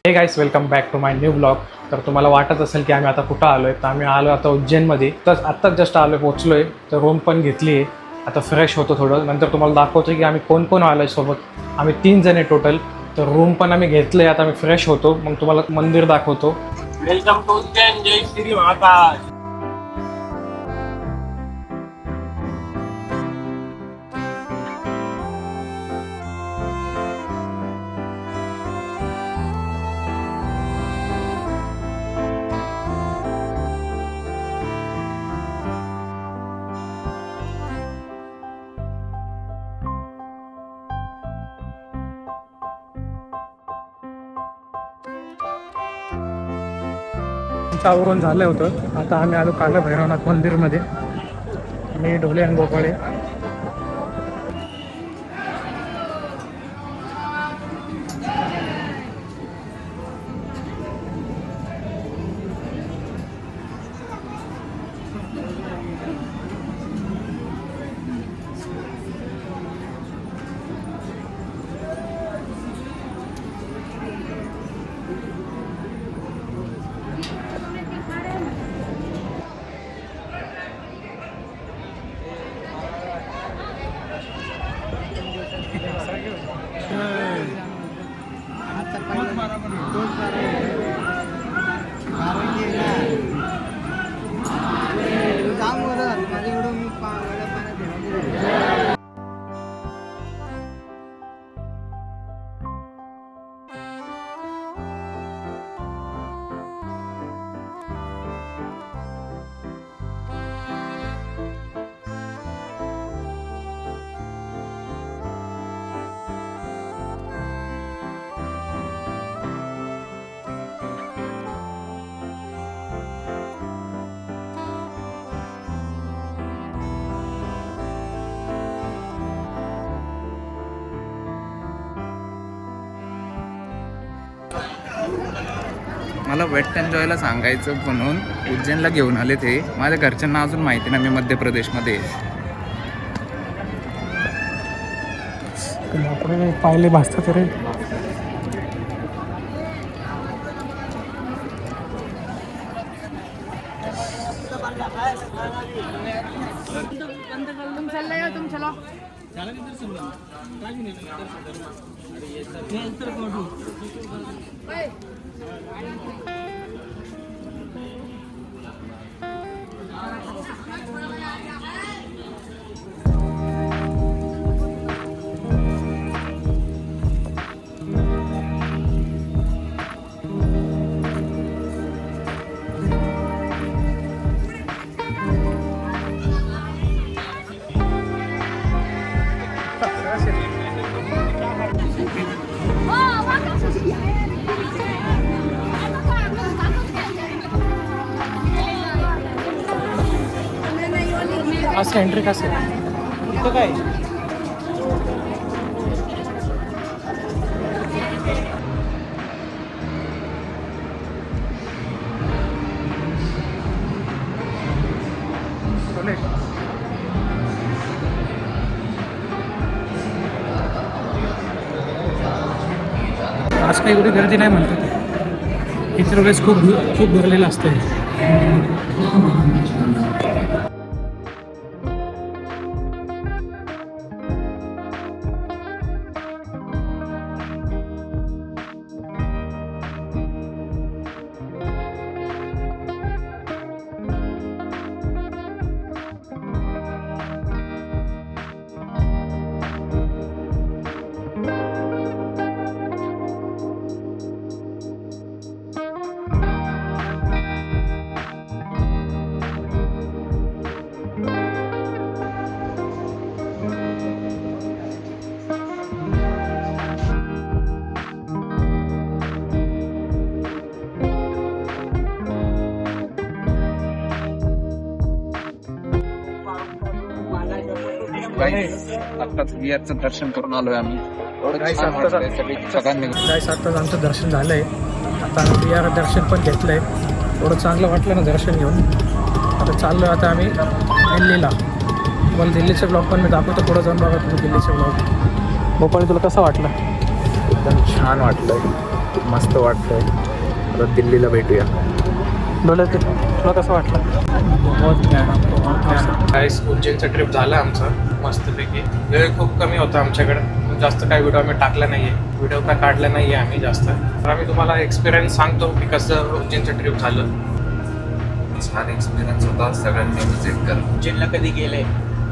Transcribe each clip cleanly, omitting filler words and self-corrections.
हे guys, welcome back to my new blog. तर तुम्हाला वाटत असेल की आम्ही आता कुठं आलो आहे. तर आम्ही आलो आता उज्जैनमध्ये. तर आत्ताच जस्ट आलो, पोचलो आहे. तर रूम पण घेतली आहे. आता फ्रेश होतो थोडं, नंतर तुम्हाला दाखवतो की आम्ही कोण कोण आलो आहे सोबत. आम्ही 3 जण आहे टोटल. तर रूम पण आम्ही घेतलं आहे. आता आम्ही फ्रेश होतो, मग तुम्हाला मंदिर दाखवतो. Welcome to Ujjain. जय श्री महाकाल. आवरून झालं होतं. आता आम्ही आलो काला भैरवनाथ मंदिरमध्ये. मी ढोले आणि गोपाळे. मला वेट एन्जॉयला सांगायचं म्हणून उज्जैनला घेऊन आले ते. माझ्या घरच्यांना अजून माहिती नाही मी मध्य प्रदेशमध्ये आपण पाहिले भासतं तरी. असं एंट्री कसं इथं काय आज काही एवढी गर्दी नाही म्हणतात. इतर वेळेस खूप भरलेलं असतं. आत्ताच बिहारचं दर्शन करून आलोय आम्ही. गाईस आत्ताच आमचं दर्शन झालंय. आता आम्ही बिहार दर्शन पण घेतलंय. थोडं चांगलं वाटलं ना दर्शन घेऊन. आता चाललोय आता आम्ही दिल्लीला. मला दिल्लीचे ब्लॉग पण मी दाखवतो. पुढं जाऊन बघा तुम्ही दिल्लीचे ब्लॉग. भोपाळी तुला कसं वाटलं? एकदम छान वाटलं. मस्त वाटतंय. परत दिल्लीला भेटूया. बोला ते तुला कसं वाटलं? काहीच उज्जैनचा ट्रिप झाला आमचा मस्तपैकी. वेळ खूप कमी होता आमच्याकडे, जास्त काही व्हिडिओ आम्ही टाकला नाही आहे, व्हिडिओ काय काढला नाही आहे आम्ही जास्त. तर आम्ही तुम्हाला एक्सपिरियन्स सांगतो की कसं उज्जैनचं ट्रिप झालं. छान एक्सपिरियन्स होता. सगळ्यांनी विजिट करा. उज्जैनला कधी गेले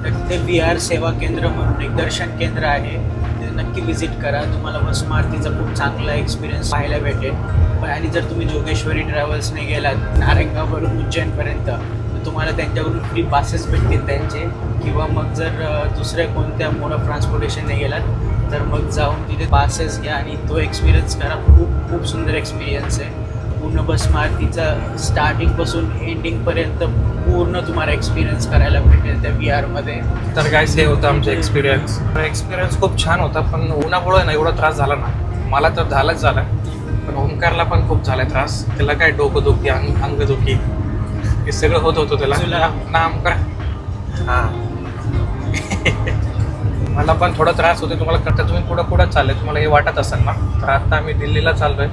तर तिथे विहार सेवा केंद्र म्हणून एक दर्शन केंद्र आहे, तिथे नक्की विजिट करा. तुम्हाला भस्म आरतीचा खूप चांगला एक्सपिरियन्स पाहायला भेटेल. पण आणि जर तुम्ही जोगेश्वरी ट्रॅव्हल्सने गेलात नारायणगाववरून उज्जैनपर्यंत तर तुम्हाला त्यांच्याकडून फ्री पासेस भेटतील त्यांचे, किंवा मग जर दुसऱ्या कोणत्या मोड ऑफ ट्रान्सपोर्टेशनने गेलात तर मग जाऊन तिथे पासेस घ्या आणि तो एक्सपिरियन्स करा. खूप खूप सुंदर एक्सपिरियन्स आहे. पूर्ण भस्म आरतीचा स्टार्टिंगपासून एंडिंगपर्यंत पूर्ण तुम्हाला एक्सपिरियन्स करायला भेटेल त्या विहारमध्ये. तर गाईस हे होतं आमचं एक्सपिरियन्स खूप छान होता. पण उन्हामुळे ना एवढा त्रास झाला ना, मला तर झालाच झाला, पण ओंकारला पण खूप झाला त्रास. त्याला काय डोकंदुखी, अंगदुखी हे सगळं होत होतं त्याला. नाम करा. हां मला पण थोडा त्रास होतो. तुम्हाला करता तुम्ही पुढं चालले, तुम्हाला हे वाटत असेल ना. तर आता आम्ही दिल्लीला चाललोय.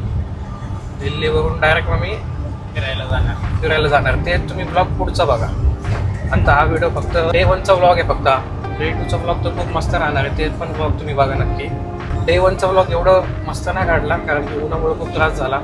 दिल्लीवरून डायरेक्ट मग मी फिरायला जाणार. ते तुम्ही ब्लॉग पुढचा बघा. आता हा व्हिडिओ फक्त डे 1चा ब्लॉग आहे. फक्त डे 2चा ब्लॉग तर खूप मस्त राहणार आहे, ते पण ब्लॉग तुम्ही बघा नक्की. डे 1चा ब्लॉग एवढं मस्त नाही काढला कारण की उन्हामुळे खूप त्रास झाला.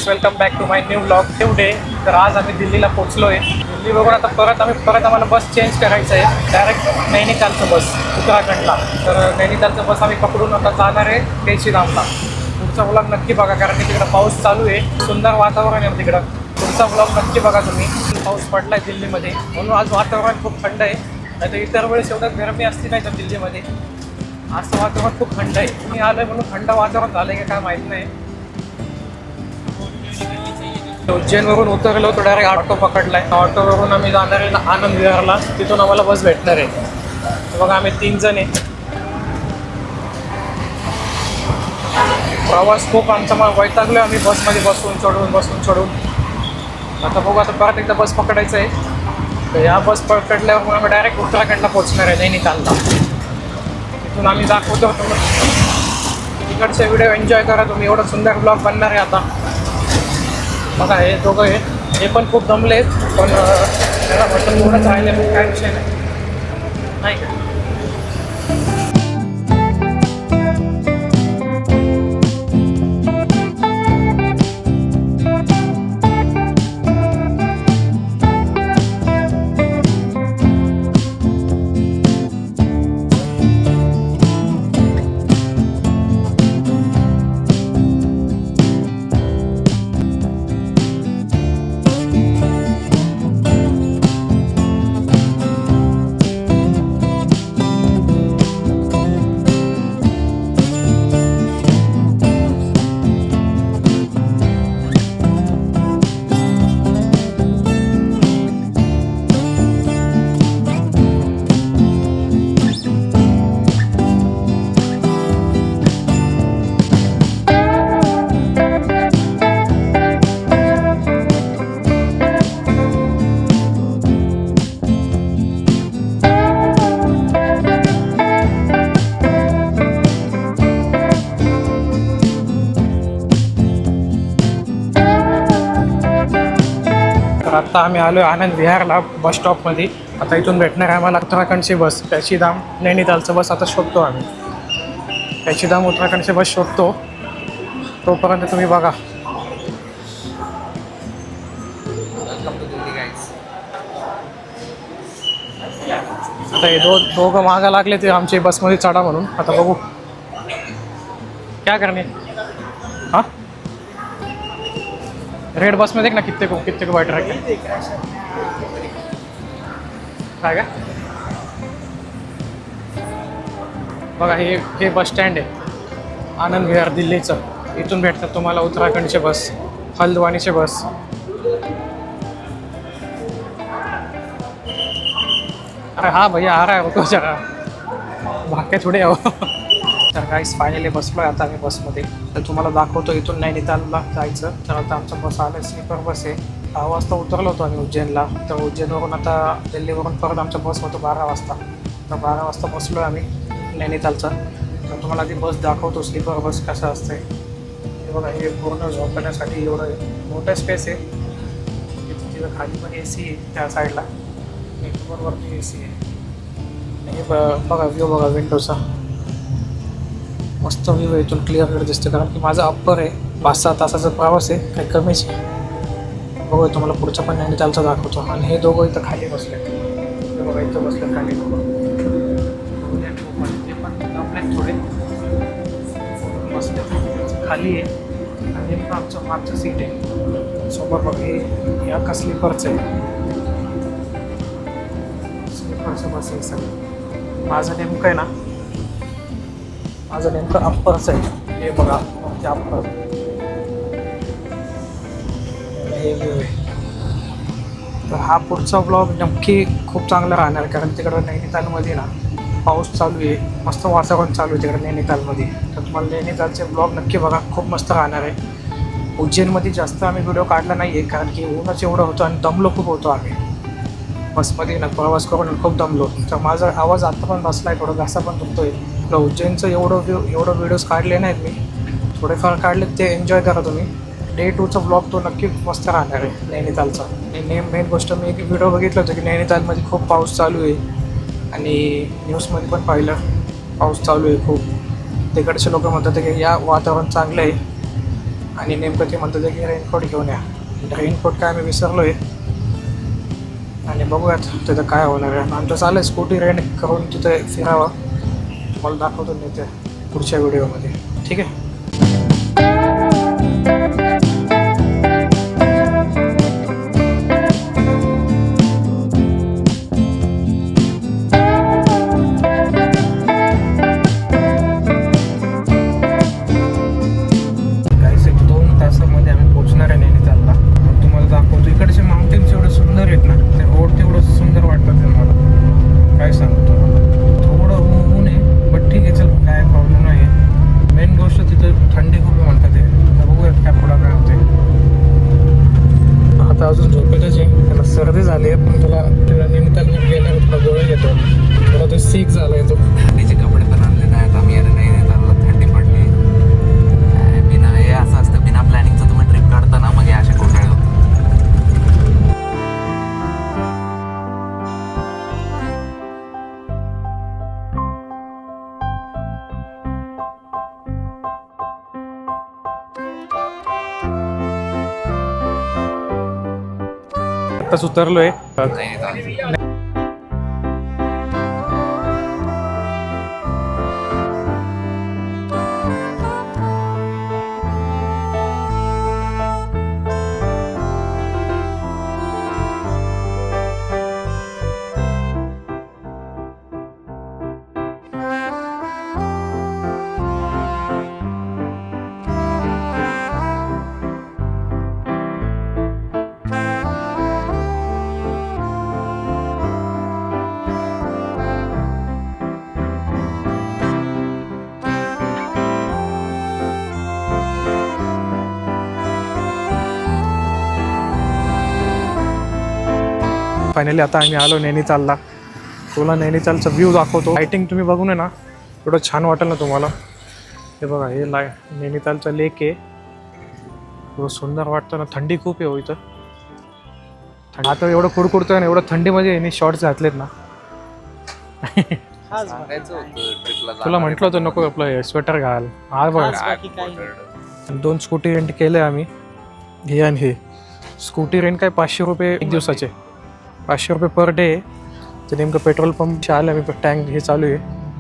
Welcome back to my new blog new day. तर आज आम्ही दिल्लीला पोहोचलो आहे. दिल्लीवरून आता परत आम्हाला बस चेंज करायचं आहे. डायरेक्ट नैनितालचं बस उत्तराखंडला. तर नैनितालचं बस आम्ही पकडून आता जाणार आहे केशीधामला. पुढचा ब्लॉग नक्की बघा कारण की तिकडं पाऊस चालू आहे. सुंदर वातावरण आहे तिकडं. पुढचा ब्लॉग नक्की बघा तुम्ही. पाऊस पडला आहे दिल्लीमध्ये म्हणून आज वातावरण खूप थंड आहे. नाही तर इतर वेळेस एवढं गरमी असते नाही तर दिल्लीमध्ये. आज वातावरण खूप थंड आहे. मी आलो आहे म्हणून थंड वातावरण झालं आहे का काय माहीत नाही. उज्जैनवरून उतरलो तो डायरेक्ट ऑटो पकडलाय. ऑटोवरून आम्ही जाणार आहे आनंद विहारला. तिथून आम्हाला बस भेटणार आहे. बघा आम्ही 3 जण आहे. प्रवास खूप आमचा मग वैतागलो आम्ही बसमध्ये बसून चढून. आता बघू आता परत एकदा बस पकडायचं आहे. तर या बस पकडल्यावर आम्ही डायरेक्ट उत्तराखंडला पोहोचणार आहे नैनितालला. तिथून आम्ही दाखवतो. तिकडचे व्हिडिओ एन्जॉय करा तुम्ही. एवढं सुंदर ब्लॉग बनणार आहे आता. बघा हे दोघं हे पण खूप दमले आहेत, पण त्याला बटन एवढंच राहिले पण काय विषय नाही का. आता आम्ही आलो आहे आनंद विहारला बस स्टॉपमध्ये. आता इथून भेटणार आहे आम्हाला उत्तराखंडची बस कैशीधाम नैनितालचं बस आता शोधतो आम्ही. कैशीधाम उत्तराखंडची बस शोधतो. तोपर्यंत तुम्ही बघा. आता हे दोघं मागं लागले ते आमच्या बसमध्ये चढा म्हणून. आता बघू क्या करणे. हां रेड बस में देख ना कितने को बैठ रखे काय बघा हे बस स्टँड आहे आनंद विहार दिल्लीचं. इथून भेटतात तुम्हाला उत्तराखंडचे बस, हल्द्वानीचे बस. अरे हा भैया आ रहा है रुको जरा, भाग्य थोडे हो. तर गाईस फायनली बसलो आहे आता आम्ही बसमध्ये. तर तुम्हाला दाखवतो इथून नैनितालला जायचं. तर आता आमचं बस आलं, स्लीपर बस आहे. 6 वाजता उतरलो होतो आम्ही उज्जैनला. तर उज्जैनवरून आता दिल्लीवरून परत आमचा बस होतो 12 वाजता. तर 12 वाजता बसलो आहे आम्ही नैनितालचा. तर तुम्हाला ती बस दाखवतो स्लीपर बस कसं असते. हे बघा, हे पूर्ण झोपण्यासाठी एवढं मोठं स्पेस आहे. तिथं खाली पण AC आहे त्या साईडला, वरती AC आहे. हे बघा व्ह्यू बघा विंडोचा, मस्त व्ह्यू आहे. इथून क्लिअर कट दिसतं कारण की माझा अप्पर आहे. 5-6 तासाचा प्रवास आहे, काही कमीच आहे. बघूया तुम्हाला पुढचा पण नैनितालचा दाखवतो. आणि हे दोघं इथं खाली बसले, हे बघा इथं बसले खाली दोघं. ते पण आपले थोडे बसले खाली आहे. आणि हे आमचं मागचं सीट आहे सोबत. बघ हे या का स्लीपरचं आहे, स्लीपरचं बस आहे सगळं. माझं नेमकं आहे ना, माझं नेमकं अप्परचं आहे. हे बघा ते अप्पर, हे व्ह्यू आहे. तर हा पुढचा ब्लॉग नक्की खूप चांगला राहणार कारण तिकडं नैनितालमध्ये ना पाऊस चालू आहे, मस्त वातावरण चालू आहे तिकडे नैनितालमध्ये. तर तुम्हाला नैनितालचे ब्लॉग नक्की बघा, खूप मस्त राहणार आहे. उज्जैनमध्ये जास्त आम्ही व्हिडिओ काढला नाही आहे कारण की ऊनच एवढं होतं आणि दमलो खूप होतो आम्ही बसमध्ये ना, प्रवास करून खूप दमलो. तर माझा आवाज आता पण बसला आहे, थोडं घासा पण दुखतो आहे. उज्जैनचं एवढं व्हिडिओज काढले नाहीत मी, थोडेफार काढले, ते एन्जॉय करा तुम्ही. डे 2चा ब्लॉग तो नक्की मस्त राहणार आहे नैनितालचा. आणि मेन गोष्ट मी एक व्हिडिओ बघितलं होतं की नैनितालमध्ये खूप पाऊस चालू आहे आणि न्यूजमध्ये पण पाहिलं पाऊस चालू आहे खूप. तिकडचे लोक म्हणतात की या वातावरण चांगलं आहे आणि नेमकं ते म्हणतात की रेनकोट घेऊन या. रेनकोट काय आम्ही विसरलो आहे आणि बघूयात तिथं काय होणार आहे. आमचं चाललं आहे स्कूटी रेंट करून तिथे फिरावं. तुम्हाला दाखवतो मी ते पुढच्या व्हिडिओमध्ये, ठीक आहे. सर्दी झाली आहे पण तुला नैनितालमध्ये गेल्यावर तुला गोळ्या घेतो. तुला तो सीक झाला आहे. तो थंडीचे कपडे पण आणले नाहीत आम्ही. यार नैनितालला थंडी पडली. बिना हे असं असतं, बिना प्लॅनिंगचं तुम्ही ट्रिप काढता ना, मग हे असे घोटाळे होतात. आत्ताच उतरलोय. नैनिताल फायनली आता आम्ही आलो नैनितालला. तुला नैनितालचा व्ह्यू दाखवतो. लाईटिंग तुम्ही बघून आहे ना, एवढं छान वाटेल ना तुम्हाला. हे बघा हे नैनितालचा लेक आहे, एवढं सुंदर वाटतं ना. थंडी खूप आहे हो इथं. आता एवढं कुडकुडतोय ना, एवढं थंडीमध्ये यांनी शॉर्ट्स घातलेत ना. सांगायचं होतं ट्रिपला तुला म्हटलं होतं नको आपलं स्वेटर घाल. हा बघ, 2 स्कूटी रेंट केले आम्ही, हे आणि हे. स्कूटी रेंट काय 500 रुपये एक दिवसाचे, 500 रुपये पर डे. तर नेमकं पेट्रोल पंप आलं मी टँक हे चालू आहे.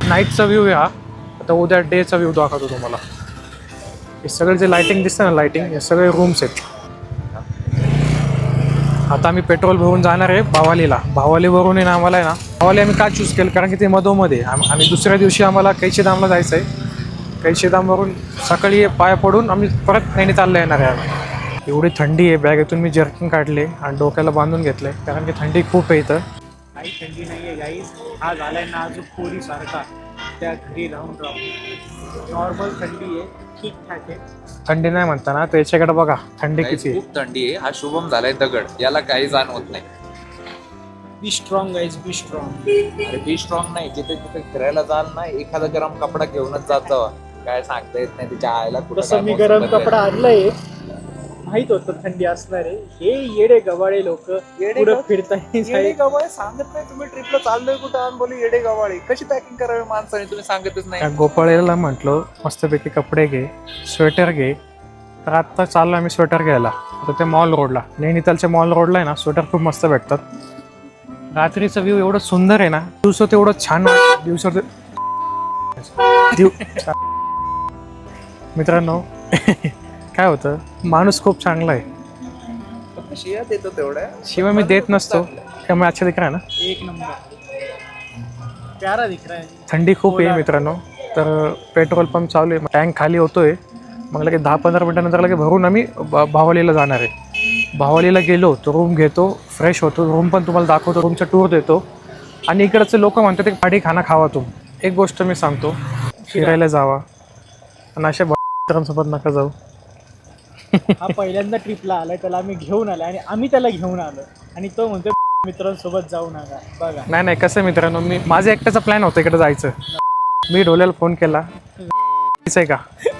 नाईटचा व्ह्यू आहे हा. आता उद्या डेचा व्ह्यू दाखवतो तुम्हाला. हे सगळे जे लाईटिंग दिसतं ना, लाईटिंग हे सगळे रूम्स आहेत. आता आम्ही पेट्रोल भरून जाणार आहे भावालीला. भावालीवरून आहे ना आम्हाला आहे ना, भावाली आम्ही का चूज केलं कारण की ते मधोमध्ये आम्ही दुसऱ्या दिवशी आम्हाला कैशीधामला जायचं आहे. कैशीधामवरून सकाळी पाया पडून आम्ही परत नैनितालला येणार आहे आम्ही. एवढी थंडी आहे, बॅगेतून मी जर्किन काढले आणि डोक्याला बांधून घेतलं आहे कारण की थंडी खूप आहे इथं. काही थंडी नाही आहे गाईज. हा झालाय नाजूक पोरीसारखा त्या घरी राहून नॉर्मल थंडी आहे, ठीकठाक आहे. थंडी नाही म्हणताना तर याच्याकडे बघा थंडी Guys, किती आहे. खूप थंडी आहे. हा शुभम झालाय दगड, याला काही जाणवत नाही. Be strong guys, be strong. अरे बी स्ट्रॉंग नाही, जिथे तिथे फिरायला जाल ना एखादा गरम कपडा घेऊनच जात जावा. काय सांगता येत नाही तिच्या आईला कुठं तसं काय मी मौसम गरम बदलेल. कपडा आणलाय, माहित होतं थंडी असणार आहे. हे येडे गवाळे लोक येडे पुढे गव- फिरताय. येडे गवाळे सांगत नाही तुम्ही ट्रिपला चाललोय कुठं आणि बोलू येडे गवाळे. कशी पॅकिंग करावी माणसाने तुम्ही सांगतच नाही. त्या गोपाळेला म्हटलं मस्तपैकी कपडे घे, स्वेटर घे. तर आत्ता चाललो आम्ही स्वेटर घ्यायला. आता ते मॉल रोडला, नैनितालच्या मॉल रोडला आहे ना स्वेटर खूप मस्त भेटतात. रात्रीचा व्ह्यू एवढं सुंदर आहे ना, दिवस तेवढं छान दिवस मित्रांनो काय होतं, माणूस खूप चांगला आहे. फक्त शिया देतो तेवढ्या. शिवाय मी देत नसतो त्यामुळे अच्छा दिख रहा है ना. एक नंबर प्यारा दिख रहा है. थंडी खूप आहे मित्रांनो. तर पेट्रोल पंप चालू आहे, टँक खाली होतोय. मग लगेच 10-15 मिनिटानंतर लगेच भरून आम्ही भावालीला जाणार आहे. भावालीला गेलो तर रूम घेतो, फ्रेश होतो, रूम पण तुम्हाला दाखवतो, रूमचा टूर देतो. आणि इकडचे लोक म्हणतात एक पाडी खाना खावा तुम्ही. एक गोष्ट मी सांगतो, फिरायला जावा आणि अशा मित्रांसोबत नका जाऊ. हा पहिल्यांदा ट्रिपला आलाय, त्याला आम्ही घेऊन आलो आणि आम्ही त्याला घेऊन आलो आणि तो म्हणतो मित्रांसोबत जाऊ नका. बघा नाही कसं मित्रांनो, मी माझा एकट्याचा प्लॅन होता इकडे जायचं. मी ढोल्याला फोन केला, आहे का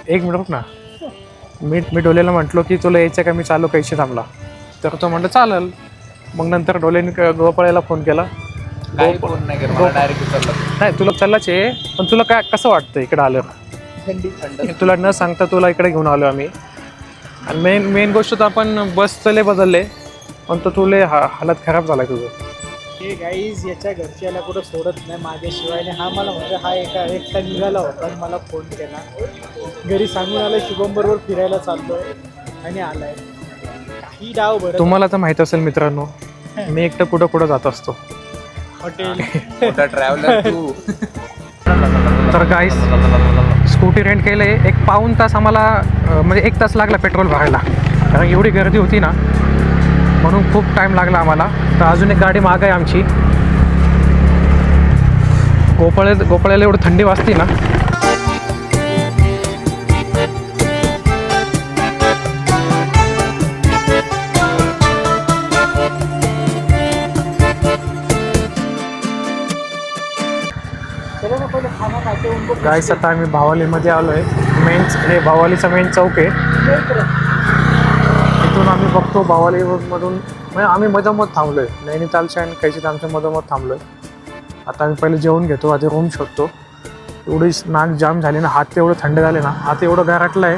एक मिनिट रुक ना. मी ढोल्याला म्हटलो की तुला यायचं का, मी चालू कैशीधामला. तर तो म्हटलं चालेल. मग नंतर ढोल्याने गोपाळ्याला फोन केला. काही फोन नाही करत, डायरेक्ट उचलला. नाही तुला चाललाच आहे, पण तुला काय कसं वाटतं इकडे आलं. थंडी थंड. तुला न सांगता तुला इकडे घेऊन आलो आम्ही. आणि मेन गोष्ट तर आपण बस चले बदलले, पण तो तुले हालत खराब झाला तुझं. हे गाईज याच्या घरच्याला कुठं सोडत नाही माझ्याशिवाय. हा मला म्हणजे हा एकटा निघाला होता आणि मला फोन केला. घरी सांगून आलं शुभम बरोबर फिरायला चाललोय आणि आलाय. काही डाव बरं. तुम्हाला तर माहित असेल मित्रांनो, मी एकटं कुठं जात असतो. हॉटेल मोठा ट्रॅव्हलर तू. तर गाईस स्कूटी रेंट केलं आहे. 1 पाऊण तास आम्हाला म्हणजे 1 तास लागला पेट्रोल भरायला, कारण एवढी गर्दी होती ना, म्हणून खूप टाईम लागला आम्हाला. तर अजून एक गाडी माग आहे आमची. गोपाळ्याला एवढी थंडी वाजते ना. चलो ना पहिले खाना खाते उनको. गाईस आता आम्ही भावालीमध्ये आलो आहे. हे भावालीचा मेन चौक आहे. इथून आम्ही बघतो भावालीमधून, म्हणजे आम्ही मधोमध थांबलो आहे. नैनितालच्या आणि कैशीधामच्या मधोमध थांबलो आहे. आता आम्ही पहिले जेवण घेतो, आधी रूम शोधतो. एवढी नाक जाम झाली ना, हात एवढं थंड झाले ना, हात एवढं गारटलं आहे,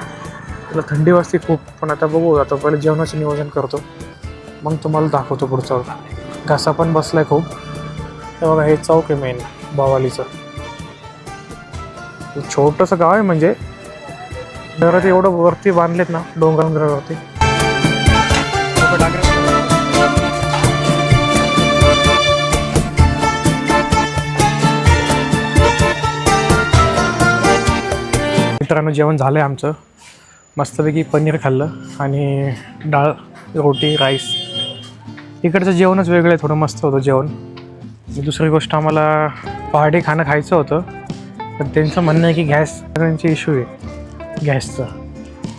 तुला थंडी वाजते खूप. पण आता बघू, आता पहिले जेवणाचं नियोजन करतो, मग तुम्हाला दाखवतो पुढचं. घसा पण बसला आहे खूप. हे बघा, हे चौक आहे मेन भावालीचं. छोटंसं गाव आहे, म्हणजे घरात एवढं वरती बांधलेत ना डोंगरावरती. मित्रांनो जेवण झालं आहे आमचं. मस्तपैकी पनीर खाल्लं आणि डाळ, रोटी, राईस. इकडचं जेवणच वेगळं आहे, थोडं मस्त होतं जेवण. दुसरी गोष्ट, आम्हाला पहाटे खाणं खायचं होतं, पण त्यांचं म्हणणं आहे की गॅस सगळ्यांची इश्यू आहे गॅसचं,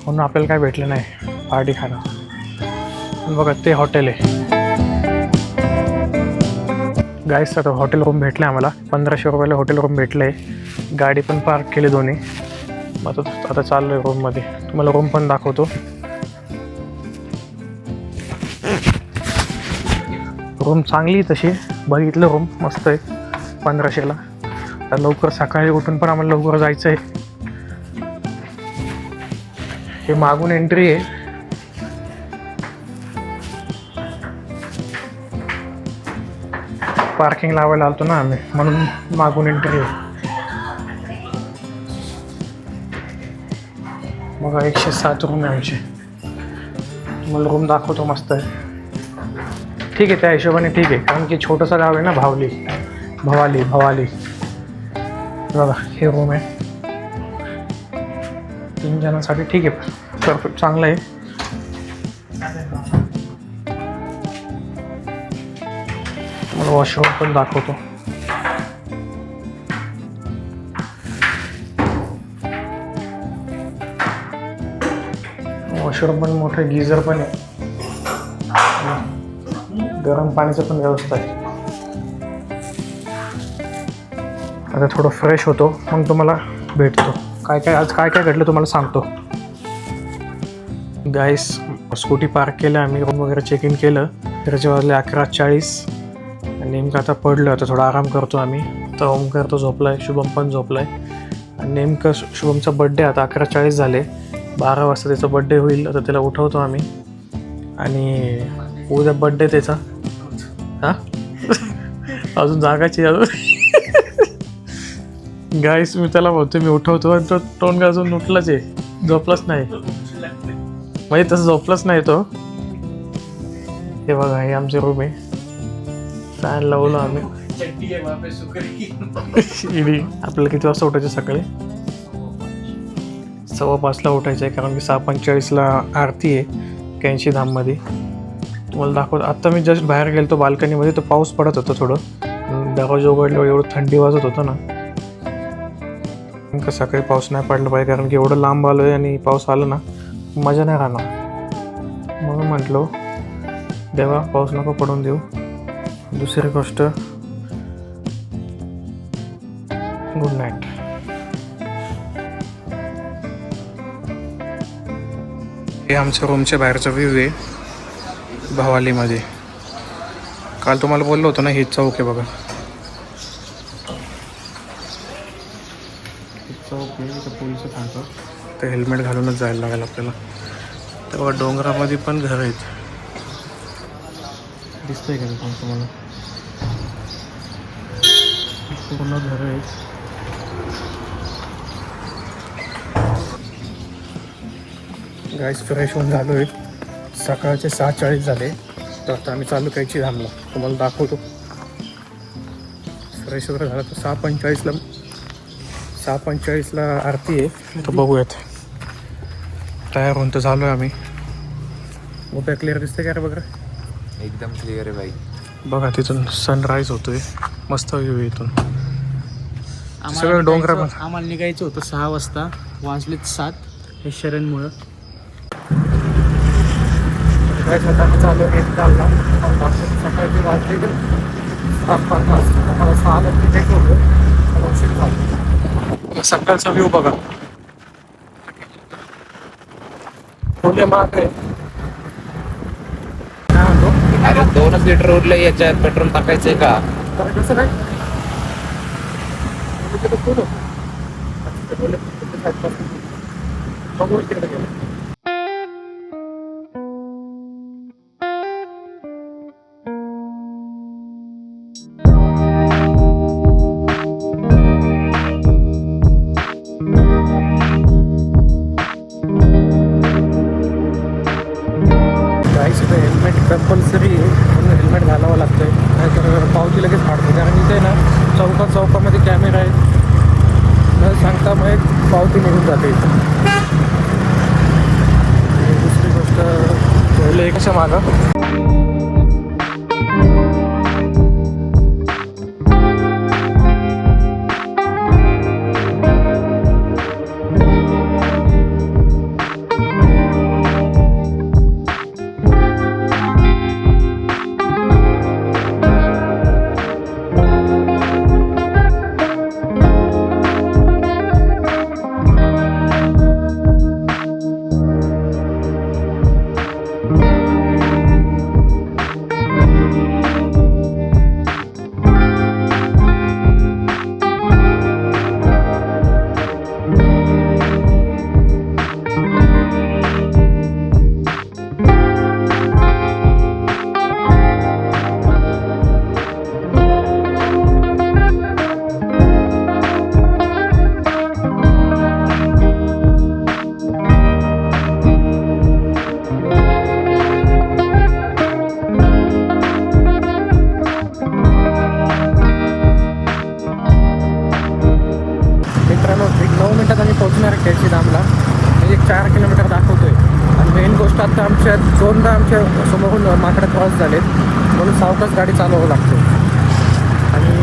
म्हणून आपल्याला काय भेटलं नाही पहाटे खाणं. पण बघा ते हॉटेल आहे. गाईस आता हॉटेल रूम भेटलं आहे आम्हाला. 1500 रुपयाला हॉटेल रूम भेटलं आहे. गाडी पण पार्क केली दोन्ही. मग आता चाललो आहे रूममध्ये. तुम्हाला रूम पण दाखवतो. रूम चांगली तशी, बघितलं रूम मस्त आहे 1500ला. तर लवकर सकाळी उठून पण आम्हाला लवकर जायचं आहे. हे मागून एंट्री आहे. पार्किंग लावायला आलतो ना आम्ही, म्हणून मागून एंट्री आहे. बघा 107 रूम आहे आमचे. तुम्हाला रूम दाखवतो, मस्त आहे. ठीक आहे, त्या हिशोबाने ठीक आहे, कारण की छोटंसं गाव आहे ना, भवाली. बघा हे रूम आहे 3 जणांसाठी, ठीक आहे, परफेक्ट, चांगलं आहे. मला वॉशरूम पण दाखवतो. वॉशरूम पण मोठं, गिझर पण आहे, गरम पाण्याचं पण व्यवस्था आहे. आता थोडं फ्रेश होतो, मग तुम्हाला भेटतो. आज काय काय घडलं तुम्हाला सांगतो. गाईस, स्कूटी पार्क केलं आम्ही, रूम वगैरे चेक इन केलं. त्याचे वाजले 11:40. नेमकं आता पडलं, आता थोडा आराम करतो आम्ही. तर ओमकार तो झोपला आहे, शुभम पण झोपला आहे. आणि नेमकं शुभमचा बड्डे आता 11:40 झाले. 12 वाजता त्याचा बड्डे होईल. आता त्याला उठवतो आम्ही. आणि उद्या बड्डे त्याचा. हां अजून जागाची गाईस, मी त्याला बोलतो मी उठवतो, आणि तो टोन अजून उठलाच आहे, झोपलाच नाही. म्हणजे तसं झोपलाच नाही तो. हे बघा, हे आमचे रूम आहे. फॅन लावलो आम्ही. आपल्याला किती वाजता उठायचं? सकाळी 5:15 उठायचं आहे, कारण की 6:45ला आरती आहे 81 धाममध्ये. तुम्हाला दाखवतो. आत्ता मी जस्ट बाहेर गेलो बाल्कनीमध्ये, तर पाऊस पडत होता थोडं. दरवाजा उघडल्यावर एवढं थंडी वाजत होतं ना. नेमकं सकाळी पाऊस नाही पडलं पाहिजे, कारण की एवढं लांब आलो आहे आणि पाऊस आला ना मजा नाही राहणार. म्हणून म्हटलो देवा पाऊस नको पडून देऊ. दुसरी गोष्ट, गुड नाईट. हे आमच्या रूमच्या बाहेरचा व्ह्यू आहे भवालीमध्ये. काल तुम्हाला बोललो होतो ना, हे चौक आहे बघा. चौक आहे, पोलिस थांबतो. तर हेल्मेट घालूनच जायला लागेल आपल्याला. तेव्हा डोंगरामध्ये पण घर आहेत. दिसतंय का तुम्हाला? पूर्ण घर आहेत. गाईस, फ्रेश होऊन झालो आहे. सकाळचे 6:40 झाले. तर आता आम्ही चालू कायची धामला, तुम्हाला दाखवतो. फ्रेश वगैरे झालं तर 6:45ला आरती आहे. तर बघूयात. तयार होऊन तर झालो आहे आम्ही. मोठ्या क्लिअर दिसते का रे? बघा एकदम क्लिअर आहे बाई. बघा तिथून सनराईज होतोय, मस्त व्ह्यू आहे इथून. सगळं डोंगरामध्ये. आम्हाला निघायचं होतं 6 वाजता, वाजलेत 7. हे शरणमुळं काय चालू आहे चालला. सकाळची वाजली 6:50. सकाळचा व्ह्यू बघा. फुले माग आहे. काय म्हणतो? अरे 2 लिटर उरले, याच्यात पेट्रोल टाकायचंय का? कसं काय? बघू तिकडे गेलं. हेल्मेट कंपल्सरी आहे, म्हणून हेल्मेट घालावं लागतं आहे. नाहीतर पावती लगेच फाडतो. कारण इथे ना चौकामध्ये कॅमेरा आहे. न सांगता मग एक पावती निघून जाते. दुसरी गोष्ट, ठेवलं आहे कशा मागं. 9 मिनटात आम्ही पोहोचणार आहे केळशीधामला. म्हणजे 4 किलोमीटर दाखवतोय. आणि मेन गोष्ट आता आमच्या दोनदा आमच्या समोरून माकडं क्रॉस झालेत, म्हणून सावकाश गाडी चालवावं लागते. आणि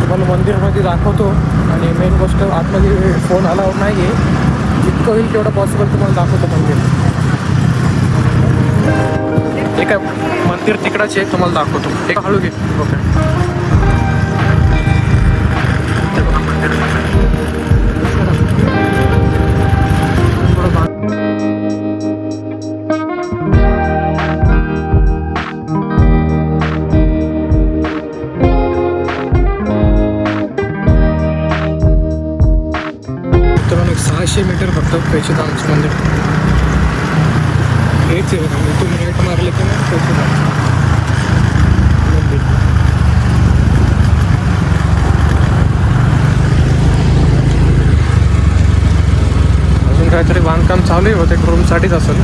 तुम्हाला मंदिरमध्ये दाखवतो. आणि मेन गोष्ट आतमध्ये फोन अलाउड नाही आहे. जितकं होईल तेवढं पॉसिबल तुम्हाला दाखवतो मंदिर. एक मंदिर तिकडंच आहे, तुम्हाला दाखवतो. एक हळू घे. ओके. तर 600 मीटर फक्त केळशीधामचं मंदिर. हेच आहे बघा, इथून रेट मारले की नाही केळशीधाम मंदिर. अजून काहीतरी बांधकाम चालू आहे, होते रूमसाठीच असेल.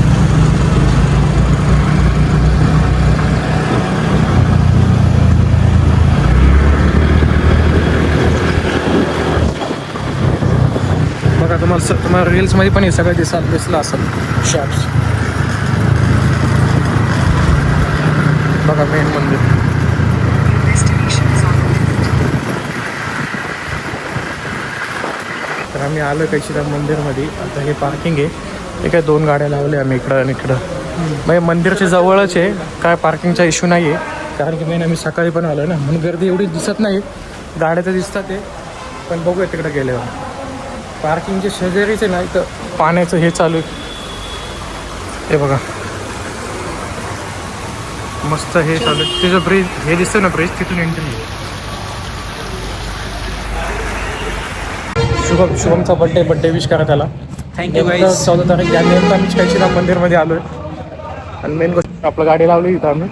बघा तुम्हाला रील्समध्ये पण हे सगळं दिसलं असेल शॉप्स. बघा मेन मंदिर. तर आम्ही आलो केळशीधाम मंदिरमध्ये. आता हे पार्किंग आहे. हे काय 2 गाड्या लावल्या आम्ही इकडं आणि इकडं. म्हणजे मंदिरच्या जवळच आहे, काय पार्किंगचा इश्यू नाही आहे. कारण की मेन आम्ही सकाळी पण आलो ना, म्हणून गर्दी एवढी दिसत नाही. गाड्या तर दिसतात आहे, पण बघूया तिकडं गेल्यावर. पार्किंगच्या शेजारीच आहे ना, इथं पाण्याचं हे चालू आहे. हे बघा मस्त हे चालू आहे. तिचं ब्रिज हे दिसतं ना, ब्रिज तिथून एंट्री आहे. शुभमचा बड्डे विश करा त्याला. Thank you guys. 14 तारीख या नेमकं आम्ही केळशीधाम मंदिरमध्ये आलो आहे. आणि मेन गोष्ट आपलं गाडी लावली इथं आम्ही.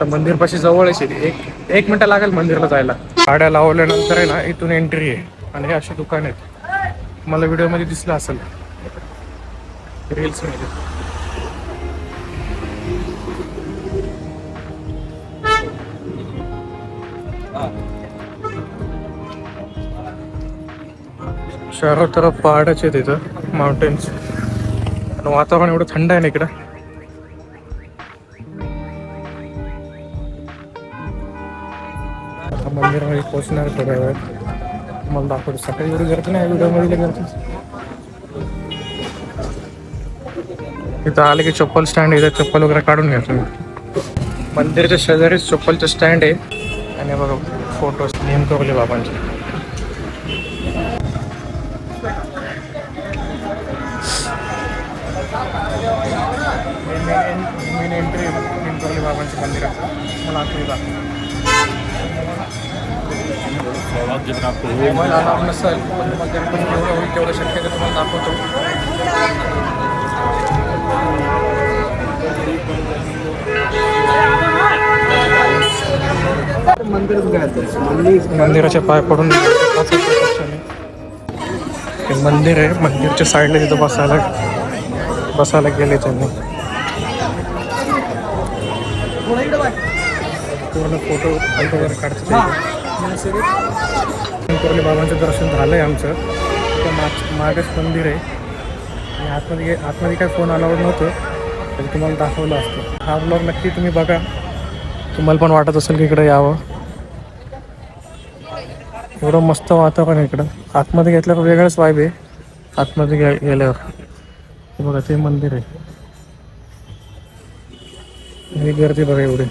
तर मंदिरपाशी जवळच आहे. एक मिनटं लागेल मंदिरला जायला. गाड्या लावल्यानंतर आहे ना, इथून एंट्री आहे. आणि हे अशी दुकान आहेत. मला व्हिडिओमध्ये दिसलं असेल रील्समध्ये. चारों तरफ पहाडच आहे तिथं, माउंटेन्स. आणि वातावरण एवढं थंड आहे ना इकडं. आता मंदिरामध्ये पोहोचणार थोड्या वेळात. मला दाखवतो. सकाळी एवढी गर्दी नाही, व्हिडिओमध्ये गर्दी. इथं आले की चप्पल स्टँड आहे, इथं चप्पल वगैरे काढून घ्या तुम्ही. मंदिरच्या शेजारीच चप्पलचं स्टँड आहे. आणि बघा फोटोज नेमकवले बाबांचे. मेन एंट्री नेमकवले बाबांच्या मंदिराचं. मला आठवलं मला अलाव नसेल, पण तुम्हाला जेवढं होईल तेवढं शक्य आहे तुम्हाला दाखवतो. मंदिराच्या पाय पडून हे मंदिर आहे. मंदिरच्या साईडला तिथं बसायला गेले त्यांनी. पूर्ण फोटो वगैरे काढतो. बाबांचं दर्शन झालंय आमचं. मागच मंदिर आहे. आणि आतमध्ये काय फोन अलाउड नव्हतं, तरी तुम्हाला दाखवलं असतं. हा ब्लॉग नक्की तुम्ही बघा. तुम्हाला पण वाटत असेल की इकडे यावं. एवढं मस्त वातावरण आहे इकडं. आतमध्ये घेतल्यावर वेगळंच वाईब आहे. आतमध्ये गेल्यावर हे बघा ते मंदिर आहे. ही गर्दी बघा एवढी.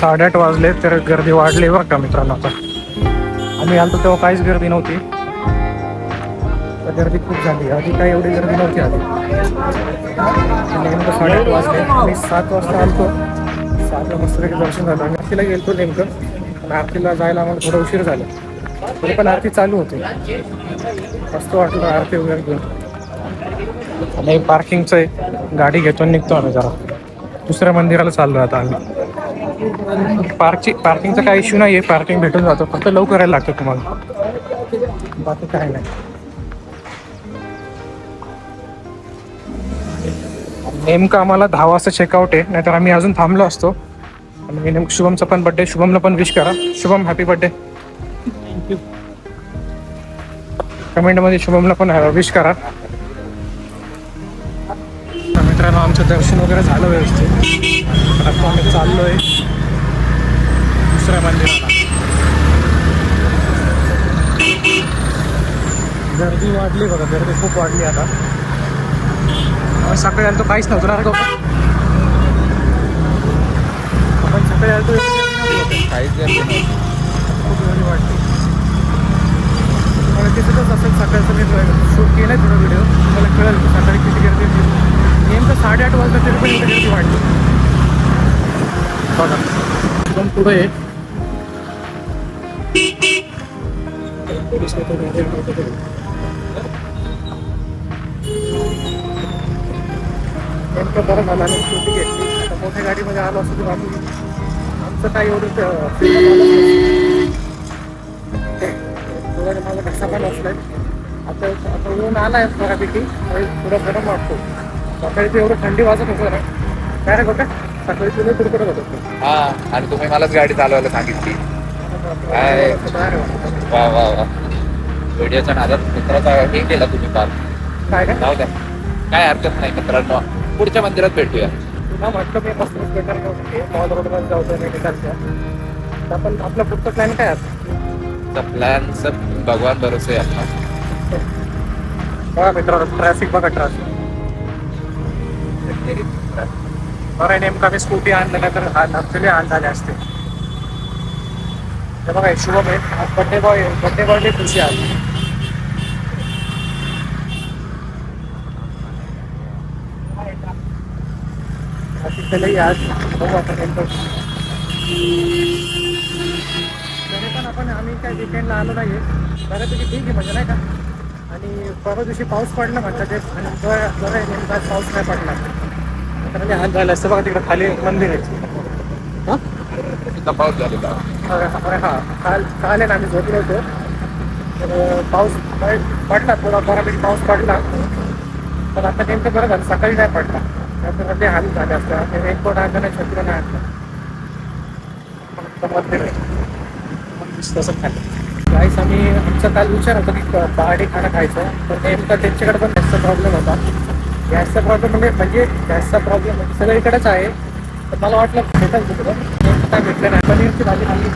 8:30 वाजले तर गर्दी वाढली बरं का मित्रांनो. आता आम्ही आलतो तेव्हा काहीच गर्दी नव्हती, तर गर्दी खूप झाली. आधी काही एवढी गर्दी नव्हती आधी. नेमकं 8:30 वाजले. आम्ही 7 वाजता आलतो. 7ला मस्तपैकी दर्शन झालं. आम्ही आरतीला गेलतो नेमकं, पण आरतीला जायला आम्हाला थोडा उशीर झाला. तरी पण आरती चालू होती. मस्त वाटलं आरती वगैरे घेऊन. आणि पार्किंगचं आहे, गाडी घेतो निघतो आम्ही जरा. दुसऱ्या मंदिराला चाललो आता आम्ही. पार्किंगचा काही इश्यू नाही आहे, पार्किंग भेटून जातो, फक्त लवकर यायला लागतं तुम्हाला, बाकी काय नाही. नेमकं आम्हाला 10 वाजता चेकआउट आहे, नाहीतर आम्ही अजून थांबलो असतो. आणि नेमकं शुभमचा पण बड्डे, शुभमला पण विश करा. Shubham happy birthday. थँक्यू. कमेंटमध्ये शुभमला पण विश करा. मित्रांनो आमचं दर्शन वगैरे झालं व्यवस्थित. आता आम्ही चाललोय दुसऱ्या मंदिराला. गर्दी वाढली बघा, गर्दी खूप वाढली आता. सकाळी आलो काहीच नव्हतं ना रे गप्पा. आपण सकाळी आलो काहीच गर्दी नव्हती. खूप गर्दी वाढली. मला तिथंच असेल सकाळचं मी शूट केलं थोडा व्हिडिओ, मला कळेल सकाळी किती गर्दी होती. नेमकं 8:30 वाजता तरी पण एवढी गर्दी वाढली बघा. एकदम पुढे आहे. नेमकं बरं झालं आणि स्कूटी घेतली. आता मोठ्या गाडीमध्ये आलो असतो तर आम्ही आमचं काय एवढं माझा घसा पण असलाय. आता ऊन आलाय बऱ्यापैकी, थोडं गरम वाटतो. सकाळी ते एवढं थंडी वाजत होतं ना, काय रे बघा सकाळी तुला कुरकुरत होतं. हा, आणि तुम्ही मलाच गाडी चालवायला सांगितली. काय वा वा वा, व्हिडिओच्या नादात मित्राचा हे केला तुम्ही पार. काय काय जाऊ द्या, काय हरकत नाही मित्रांनो, पुढच्या मंदिरात भेटूया. तुला म्हटलं मी मस्त बेटर मॉल रोडमध्ये जाऊया मेडिकलच्या. आपण आपला पुढचा प्लॅन काय आहे? प्लॅन सब भगवान भरोसे आपला. बघा मित्रांनो ट्रॅफिक बघा, ट्रॅफिक बरं. नेमकं मी स्कूटी आणलं नाही तर ॲक्च्युली हाल झाले असते. हे बघा शुभम आहे, बड्डे बॉय खुशी आहे. तिथलंही आज बघू आता नेमकं. तरी पण आम्ही काय विकेंडला आलो नाही आहे, बऱ्यापैकी ठीक आहे म्हणजे नाही का. आणि परवा दिवशी पाऊस पडला म्हणतात ते, आणि जरा नेमका पाऊस नाही पडला तर म्हणजे हाल झाला असतं. बघा तिकडे खाली मंदिर आहे. हां पाऊस झालेला. हां काल आहे ना, आम्ही झोपलो होतो तर पाऊस पडला, थोडा बऱ्यापैकी पाऊस पडला. पण आता नेमकं बरं झालं सकाळी नाही पडला, त्याचं ते हाल झाले असतं. रेनकोट आणलं नाही, छत्री नाही आणलं. मंदिर आहे तसं खाल्लं. गाईस आमचा काल विचार होता की पहाडी खाणं खायचं, तर नेमकं त्यांच्याकडे पण गॅसचा प्रॉब्लेम होता. गॅसचा प्रॉब्लेम म्हणजे गॅसचा प्रॉब्लेम म्हणजे सगळीकडेच आहे. तर मला वाटलं भेटायचं तिकडं, नेमकं काय भेटलं नाही. पनीरची भाजी खाल्ली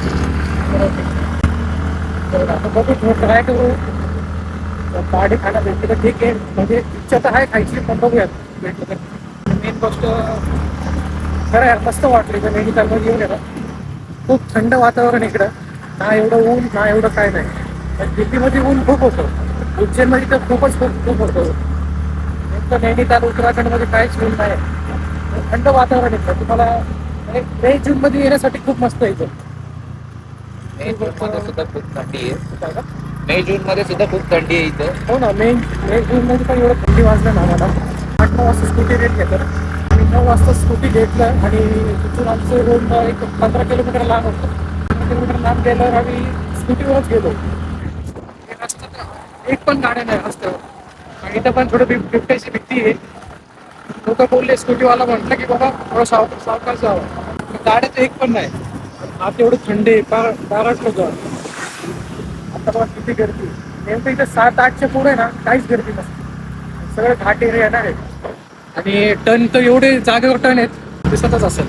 तर आता बघू थोडं ट्राय करू. पहाडी खाणं भेटली तर ठीक आहे, म्हणजे इच्छा तर आहे खायची, पण बघूयात भेटलं तर. मेन गोष्ट खरं यार मस्त वाटली तर मेडिकलमध्ये येऊन येतं. खूप थंड वातावरण इकडं, ना एवढं ऊन ना एवढं काय नाही. पण दिल्लीमध्ये ऊन खूप होतं, उज्जैनमध्ये तर खूप होतं. नेमकं नैनिताल उत्तराखंडमध्ये काहीच ऊन नाही, थंड वातावरण येतं. तुम्हाला मे जूनमध्ये येण्यासाठी खूप मस्त येतं. मे जून मध्ये सुद्धा खूप थंडी आहे. मे जून मध्ये सुद्धा खूप थंडी आहे इथं. हो ना, मे जूनमध्ये पण एवढं थंडी वाजलं ना आम्हाला. 8-9 वाजता स्कूटी रेट घेतात. आम्ही 9 वाजता स्कूटी घेतलं आणि तिथून आमचं रूम एक 15 किलोमीटर लांब होतं. 15 किलोमीटर लांब गेल्यावर आम्ही स्कूटीवरच गेलो. रस्त्यात एक पण गाड्या नाही रस्त्यावर. आणि इथं पण थोडं बिबट्याची भीती आहे. लोक बोलले, स्कूटीवाला म्हटलं की बाबा थोडं सावकाश जावं. गाड्या तर एक पण नाही. आता एवढं थंडी आहे, बाराच लोक. आता बघा किती गर्दी. नेमकं इथं 7-8च्या पुढे ना काहीच गर्दी नसते, सगळं घाट एरिया येणार आहे. आणि टर्न तर एवढे जागेवर टर्न आहेत, दिसतच असेल.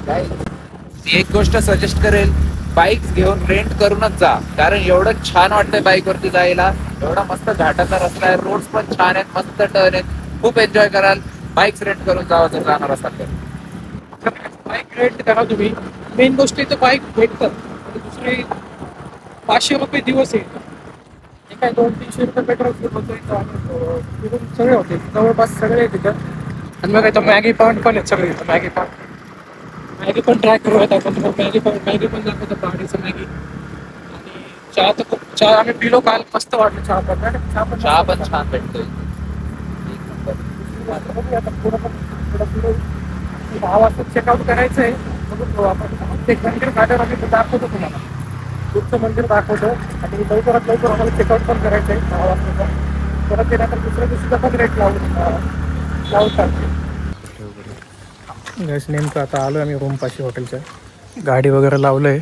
मी एक गोष्ट सजेस्ट करेल, बाईक्स घेऊन रेंट करूनच जा, कारण एवढं छान वाटतंय बाईक वरती जायला. एवढा मस्त घाटाचा रस्ता आहे, रोड्स पण छान आहेत, मस्त टर्न आहेत, खूप एन्जॉय कराल. बाईक्स रेंट करून जावं जर जाणार असाल तर. बाईक रेंट करा तुम्ही, मेन गोष्ट इथं बाईक भेटतात आणि दुसरी 500 रुपये दिवस आहे. हे काय 200-300 रुपये पेट्रोल फुल होतं इथं आणि तिथून सगळे होते जवळपास सगळे आहे तिथं. आणि मग इथं मॅगी पॉईंट पण आहेत सगळे इथं मॅगी पण ट्राय करूयात आपण. मॅगी पण दाखवतो पहाडीचं मॅगी. आणि चहा तर खूप चहा आम्ही पिलो काल मस्त वाटलं चहा पण नाही का? चहा पण छान भेटतोय. आता पुढं पण थोडं पुढं 10 वाजता चेकआउट करायचं आहे. बघू आपण ते मंदिर गाड्यावर आम्ही दाखवतो तुम्हाला. पुढचं मंदिर दाखवतो आणि लवकरात लवकर आम्हाला चेकआउट पण करायचं आहे 10 वाजता. परत गेल्यानंतर दुसऱ्या दिवशीचा पण रेट लावून टाकते. गॅस नेमकं आता आलो आम्ही रूमपाशी हॉटेलच्या. गाडी वगैरे लावलं आहे.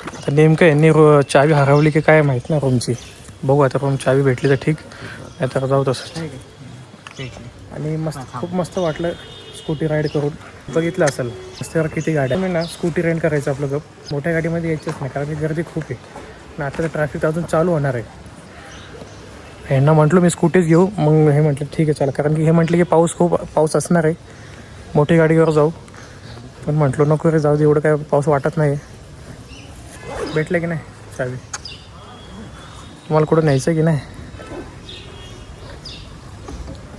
आता नेमकं यांनी चावी हरवली की काय माहीत ना रूमची. बघू आता रूम चावी भेटली तर ठीक, नाही तर जाऊ तसंच. आणि खूप मस्त वाटलं स्कूटी राईड करून. बघितलं असेल रस्त्यावर किती गाड्या. मी ना स्कूटी रेंट करायचं आपलं गप. मोठ्या गाडीमध्ये यायचंच नाही कारण की गर्दी खूप आहे आणि आता तर ट्रॅफिक अजून चालू होणार आहे. यांना म्हटलं मी स्कूटीच घेऊ, मग हे म्हटलं ठीक आहे चला, कारण की हे म्हटलं की पाऊस असणार आहे, मोठी गाडीवर जाऊ. पण म्हटलं नको रे जाऊ दे, एवढं काय पाऊस वाटत नाही. भेटलं की नाही चावी? तुम्हाला कुठं न्यायचं की नाही?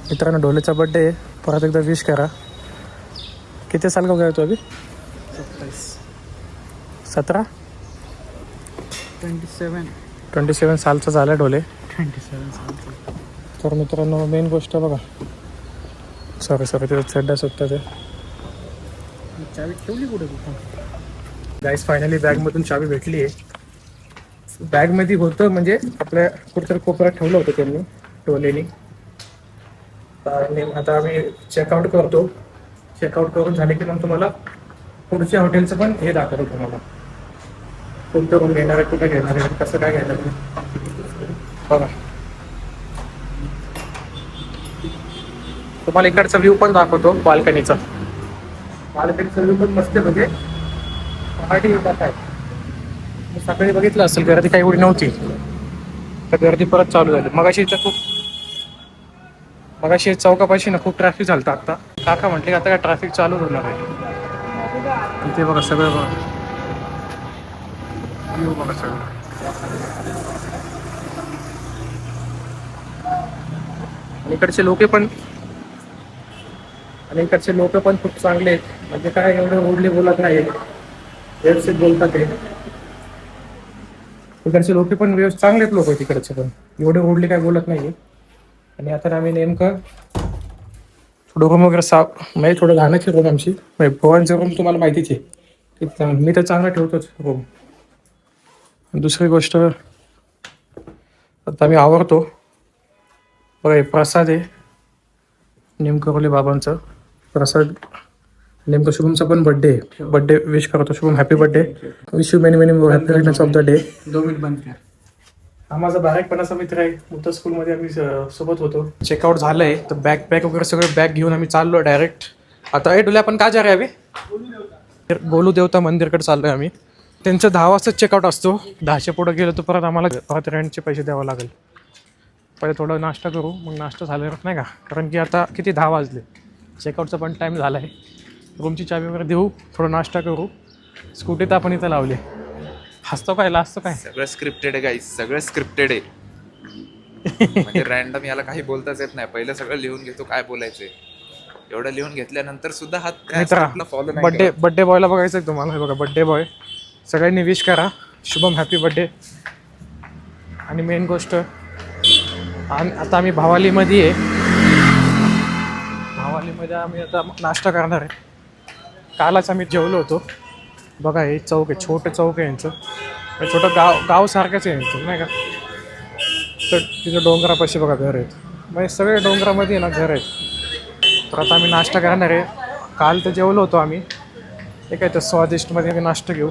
मित्रांनो ढोलेचा बड्डे आहे, परत एकदा विश करा. किती साल का गया तो अभी? 17 27 सालचा झाला ढोले. 27 सालचा. तर मित्रांनो मेन गोष्ट बघा, सॉरी तिथं चड्डा सुटतात आहे. चावी ठेवली कुठे गाईस? फायनली बॅगमधून चावी भेटली आहे. बॅगमध्ये होतं म्हणजे आपल्या कुठेतरी कोपऱ्यात ठेवलं होतं त्यांनी टोलेनी. आता आम्ही चेकआउट करतो. चेकआउट करून झाले की मग तुम्हाला पुढच्या हॉटेलचं पण हे दाखवतो तुम्हाला. कोणतं रूम घेणार आहे, कुठं घेणार आहे, कसं काय घेणार आहे बघा. तुम्हाला इकडचा व्ह्यू पण दाखवतो बाल्कनीचा. बाल्कनीचा व्ह्यू पण मस्त म्हणजे पहाडी येतात आहे. सकाळी बघितलं असेल गर्दी काही एवढी नव्हती, तर गर्दी परत चालू झाली. मगाशी चौकापाशी ना खूप ट्रॅफिक झालं आता. काका म्हटले आता काय ट्रॅफिक चालू होणार आहे. इथे बघा सगळं बघा, व्ह्यू बघा सगळं. आणि इकडचे लोक पण खूप चांगले आहेत. म्हणजे काय एवढं ओढले बोलत नाही, व्यवस्थित बोलतात ते. इकडचे लोक पण चांगलेच लोक आहेत तिकडचे पण, एवढे ओढले काय बोलत नाही. आणि आता आम्ही नेमकं थोडं रूम वगैरे म्हणजे थोडं घाणाची रूम आमची. भवानचं रूम तुम्हाला माहितीच आहे, मी तर चांगला ठेवतोच रूम. दुसरी गोष्ट आता आम्ही आवरतो बघा. प्रसाद आहे नेमकं बाबांचं प्रसाद. नेमकं शुभमचा पण बड्डे विश करतो. Shubham happy birthday, wish you many happy returns of the day. 2 minute बंद कर. हा माझा बारावीपणाचा मित्र आहे, मोठ्या स्कूलमध्ये आम्ही सोबत होतो. चेकआउट झालंय तर बॅग वगैरे सगळं बॅग घेऊन आम्ही चाललो डायरेक्ट. आता डुले आपण का जा रे अभि? बोलू देवता मंदिरकडे चाललोय आम्ही. त्यांचं 10 वाजता चेकआउट असतो. 10च्या पुढे गेलो तर परत आम्हाला परत रेंटचे पैसे द्यावं लागेल. पहिले थोडं नाश्ता करू, मग नाश्ता झाल्यावर नाही का, कारण की आता किती 10 वाजले, चेकआउटचा पण टाईम झाला आहे. रूमची चावी वगैरे देऊ, थोडं नाश्ता करू. स्कूटी तर आपण इथं लावली. हसतो काय लाजतो काय? सगळं स्क्रिप्टेड आहे गाईस, सगळं स्क्रिप्टेड आहे. म्हणजे रॅन्डम याला काही बोलताच येत नाही. पहिलं सगळं लिहून घेतो काय बोलायचंय. एवढं लिहून घेतल्यानंतर सुद्धा फॉलो नाही. बड्डे बॉयला बघायचं आहे तुम्हाला. हे बघा बड्डे बॉय, सगळ्यांनी विश करा शुभम हॅपी बड्डे. आणि मेन गोष्ट आता आम्ही भावालीमध्ये आहे. भावालीमध्ये आम्ही आता नाश्ता करणार आहे. कालच आम्ही जेवलो होतो. बघा हे चौक आहे, छोटं चौक आहे यांचं. छोटं गाव सारखंच आहे यांचं नाही का. तर तिथं डोंगरापाशी बघा घर आहेत, म्हणजे सगळे डोंगरामध्ये ना घर आहेत. तर आता आम्ही नाश्ता करणार आहे. काल तर जेवलो होतो आम्ही. हे काय तर स्वादिष्टमध्ये आम्ही नाश्ता घेऊ.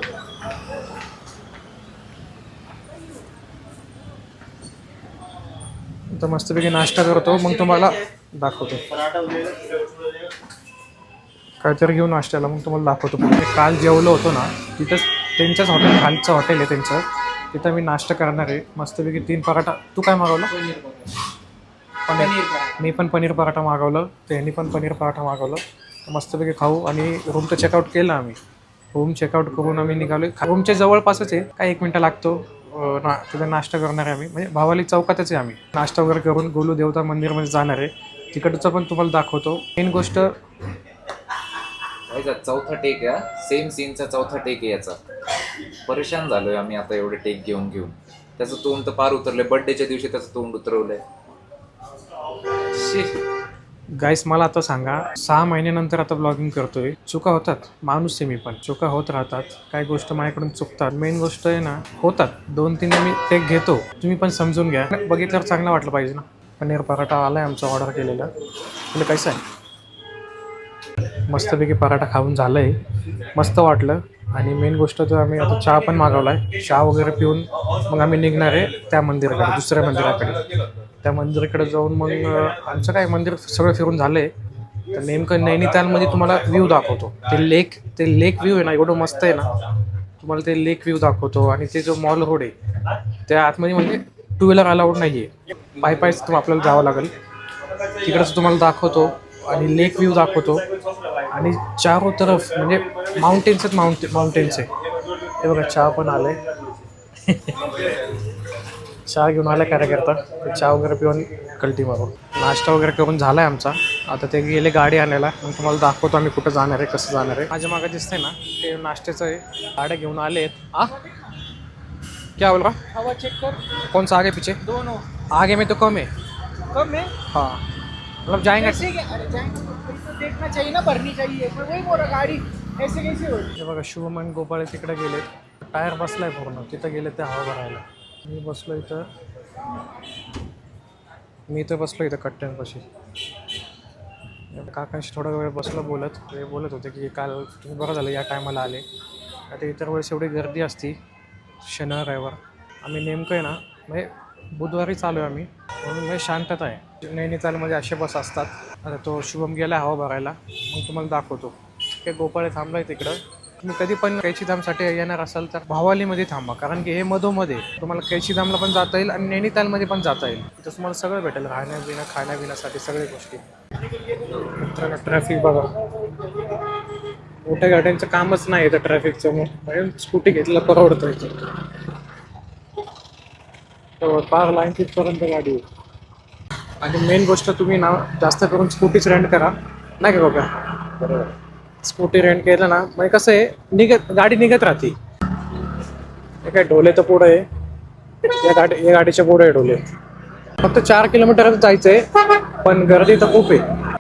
तर मस्तपैकी नाश्ता करतो, मग तुम्हाला दाखवतो. काहीतरी घेऊन नाश्त्याला मग तुम्हाला दाखवतो. काल जेवलो होतो ना तिथंच, त्यांच्याच हॉटेल, खालचं हॉटेल आहे त्यांचं, तिथं मी नाश्ता करणार आहे मस्तपैकी. 3 पराठा. तू काय मागवलं? पनीर. मी पण पनीर पराठा मागवलं, त्यांनी पण पनीर पराठा मागवलं. मस्तपैकी खाऊ आणि रूमचं चेकआउट केलं आम्ही. होम चेकआउट करून आम्ही निघालो. रूमच्या जवळपासच आहे, काय 1 मिनिटं लागतो. तिथे नाश्ता करणार आहे आम्ही, म्हणजे भावाली चौकातच आहे. आम्ही नाश्ता वगैरे करून गोलू देवता मंदिरमध्ये जाणार आहे. तिकडचं पण तुम्हाला दाखवतो. मेन गोष्ट चौथा टेक आहे, सेम सीनचा चौथा टेक आहे याचा. परेशान झालोय आम्ही आता एवढे टेक घेऊन घेऊन. त्याचं तोंड तर पार उतरलंय. बर्थडेच्या दिवशी त्याचं तोंड उतरवलंय. गाईस मला आता सांगा, 6 महिन्यानंतर आता ब्लॉगिंग करतोय. चुका होतात, माणूस आहे मी पण, चुका होत राहतात. काही गोष्ट माझ्याकडून चुकतात. मेन गोष्ट आहे ना, होतात 2-3 मी टेक घेतो. तुम्ही पण समजून घ्या. बघितल्यावर चांगलं वाटलं पाहिजे ना. पनीर पराठा आलाय आमचा ऑर्डर केलेला. म्हणजे कसं आहे, मस्तपैकी पराठा खाऊन झालंय, मस्त वाटलं. आणि मेन गोष्ट तर आम्ही आता चहा पण मागवलाय. चहा वगैरे पिऊन मग आम्ही निघणार आहे त्या मंदिराकडे, दुसऱ्या मंदिराकडे. त्या मंदिराकडे जाऊन मग आमचं काय मंदिर सगळं फिरून झालंय. तर नेमकं नैनितालमध्ये तुम्हाला व्ह्यू दाखवतो. ते लेक व्ह्यू आहे ना, एवढं मस्त आहे ना. तुम्हाला ते लेक व्ह्यू दाखवतो. आणि ते जो मॉल रोड आहे त्या आतमध्ये म्हणजे 2 व्हीलर अलाउड नाही आहे, पायीच आपल्याला जावं लागेल. तिकडचं तुम्हाला दाखवतो आणि लेक व्ह्यू दाखवतो. आणि चारो तरफ म्हणजे माउंटेन्स आहे. हे बघा चहा पण आलंय. चहा घेऊन आला कार्यकर्ता. चहा वगैरे पिऊन कल्टी मारून नाश्ता वगैरे करून झाला आहे आमचा. आता ते गेले गाडी आणायला. मग तुम्हाला दाखवतो आम्ही कुठं जाणार आहे, कसं जाणार आहे. माझ्या मागे दिसतंय ना, ते नाश्त्याचं आहे. गाड्या घेऊन आले आहेत. क्या बोल रहा? हवा चेक कर. कौन सा आगे पीछे? दोनों आगे में तो कम है. कम है. हाँ मतलब जाएंगे. अरे जाएंगे तो देखना चाहिए ना, भरनी चाहिए. पण वही बोला गाडी ऐसे कैसे हो. हे बघा शुभम आणि गोपाळ तिकडे गेले. टायर बसलाय पूर्ण. तिथं गेले ते हवा भरायला. मी बसलो इथं बसलो कट्ट्यांपाशी. काकांशी थोडा वेळ बसलो बोलत. ते बोलत होते की काल तुम्ही बरं झालं या टायमाला आले. आता इतर वेळेस एवढी गर्दी असती शनिवार रविवार. आम्ही नेमकं आहे ना, म्हणजे बुधवारी चालू आहे आम्ही, म्हणून म्हणजे शांतता आहे. नैनितालमध्ये असे बस असतात. आता तो शुभम गेला हवा भरायला, मग तुम्हाला दाखवतो. ते गोपाळे थांबलाय तिकडं. तुम्ही कधी पण कैचीधामसाठी येणार असाल तर भावालीमध्ये थांबा, कारण की हे मधोमध्ये तुम्हाला कैचीधामला पण जाता येईल आणि नैनितालमध्ये पण जाता येईल. तिथं तुम्हाला सगळं भेटेल, राहण्यापिणं खाण्यापिण्यासाठी सगळ्या गोष्टी. मित्रांनो ट्रॅफिक बघा, मोठ्या गाड्यांचं कामच नाही येतं ट्रॅफिकचं. मग स्कूटी घेतलेला परवडतं इथं. पार लाईन तिथपर्यंत गाडी आहे. आणि मेन गोष्ट तुम्ही ना जास्त करून स्कूटीच रेंट करा, नाही का बघा. बरोबर, स्कूटी रेंट केलं ना म्हणजे कसं आहे, गाडी निघत राहते. हे काय ढोले तर पुढं आहे, या गाडीच्या पुढे आहे ढोले. फक्त 4 किलोमीटरच जायचं आहे, पण गर्दी तर खूप आहे.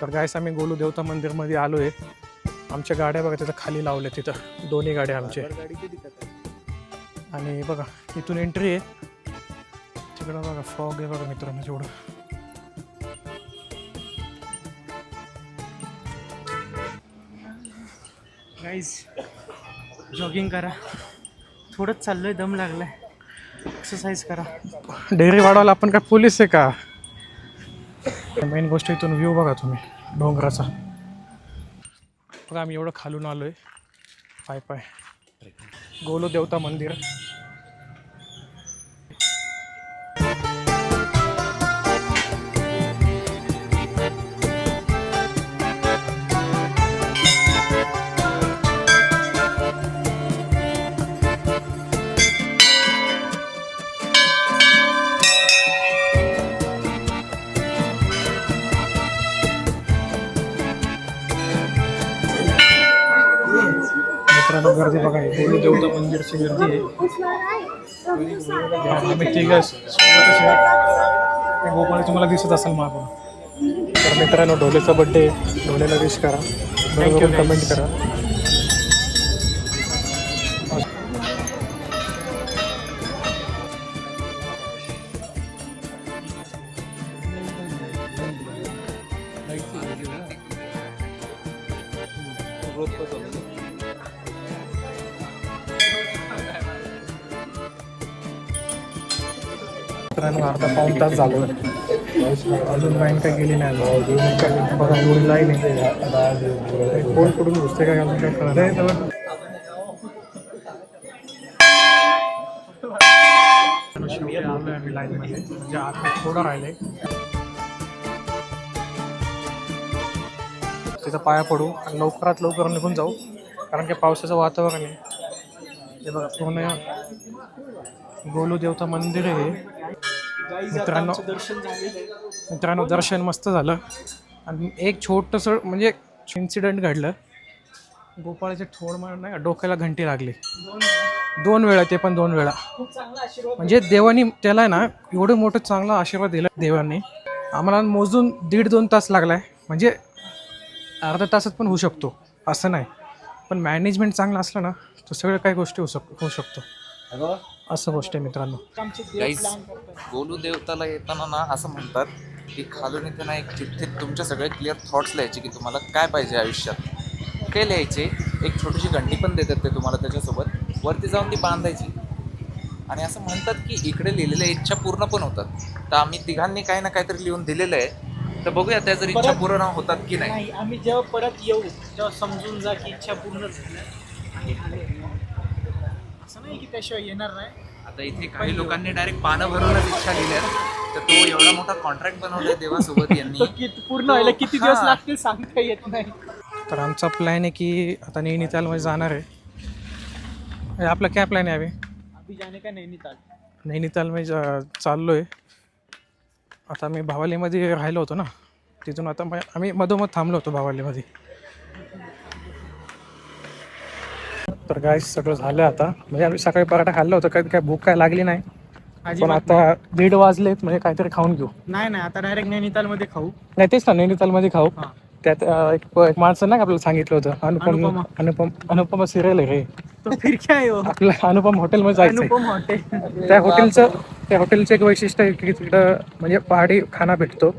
तर गायस आम्ही गोलू देवता मंदिरमध्ये आलो आहे. आमच्या गाड्या बघा तिथं खाली लावल्या, तिथं दोन्ही गाड्या आमच्या. आणि बघा इथून एंट्री आहे. तिकडं बघा फॉग आहे बघा मित्रांनो जेवढं. गाईज जॉगिंग करा, थोडंच चाललोय, दम लागलाय. एक्सरसाइज करा. डेअरी वाढवायला आपण काय पोलीस आहे का. मेन गोष्ट इथून व्ह्यू बघा तुम्ही डोंगराचा. बघा आम्ही एवढं खालून आलोय पाय गोलू देवता मंदिर. मित्रांनो गर्दी बघा, गोलू देवता मंदिरची गर्दी आहे. आम्ही तिघं सोबतच आहे. गोपाळ तुम्हाला दिसत असेल मागून. तर मित्रांनो ढोलेचा बड्डे, ढोलेला विश करा, बरोबर कमेंट करा. मित्रांनो अर्धा पाऊण तास झालो अजून लाईन काय गेली नाही बघा एवढी लाईन आहे कोण कुठून घुसते काय अजून काय कळत नाही. शेवटी आलोय आम्ही लाईनमध्ये म्हणजे आता थोडं राहिलंय तिथं पाया पडू आणि लवकरात लवकर निघून जाऊ कारण की पावसाचं वातावरण आहे. हे बघा पूर्ण गोलू देवता मंदिर आहे. मित्रांनो दर्शन मस्त झालं आणि एक छोटंसं म्हणजे इन्सिडेंट घडलं. गोपाळाचे ठोड मार नाही डोक्याला घंटी लागली 2 वेळा ते पण 2 वेळा. म्हणजे देवानी त्याला ना एवढं मोठं चांगला आशीर्वाद दिला देवांनी. आम्हाला मोजून 1.5-2 तास लागलाय म्हणजे अर्धा तासात पण होऊ शकतो असं नाही पण मॅनेजमेंट चांगलं असलं ना तर सगळं काही गोष्टी होऊ शकतो असं गोष्ट आहे मित्रांनो. गाईज गोलू देवताला येताना ना असं म्हणतात की खालून इथे ना एक चिठ्ठीत तुमचे सगळे क्लिअर थॉट्स लिहायचे की तुम्हाला काय पाहिजे आयुष्यात ते लिहायचे. एक छोटीशी घंटी पण देतात ते तुम्हाला त्याच्यासोबत वरती जाऊन ती बांधायची आणि असं म्हणतात की इकडे लिहिलेल्या इच्छा पूर्ण पण होतात. तर आम्ही तिघांनी काही ना काहीतरी लिहून दिलेलं आहे तर बघूया त्या जर इच्छा पूर्ण होतात की नाही. आम्ही जेव्हा परत येऊ तेव्हा समजून जा की इच्छा पूर्ण झाली असं नाही की त्याशिवाय येणार नाही. आता इथे काही लोकांनी डायरेक्ट पानं भरूनच इच्छा लिहिल्यात तर तो एवढा मोठा कॉन्ट्रॅक्ट बनवलाय देवासोबत यांनी पूर्ण व्हायला किती दिवस लागतील सांगता येत नाही. तर आमचा प्लॅन आहे की आता नैनितालमध्ये जाणार आहे. आपला काय प्लॅन आहे अभी जाणे का नैनिताल नैनितालमध्ये चाललो आहे. आता आम्ही भावालीमध्ये राहिलो होतो ना तिथून आता आम्ही मधोमध थांबलो होतो भावालीमध्ये. तर काय सगळं झालं आता म्हणजे आम्ही सकाळी पराठा खाल्ला होता काय भूक काय लागली नाही पण आता 1:30 वाजलेत म्हणजे काहीतरी खाऊन घेऊ. नाही आता डायरेक्ट नैनितालमध्ये खाऊ. नाही तेच ना नैनितालमध्ये खाऊ. त्यात एक माणसं नाही आपल्याला सांगितलं होतं अनुपमा सिरियल आहे रे तो फिर क्या है आपल्या अनुपम हॉटेलमध्ये जायचं. अनुपम हॉटेल त्या हॉटेलचं एक वैशिष्ट्य आहे की तिकडं म्हणजे पहाडी खाना भेटतो.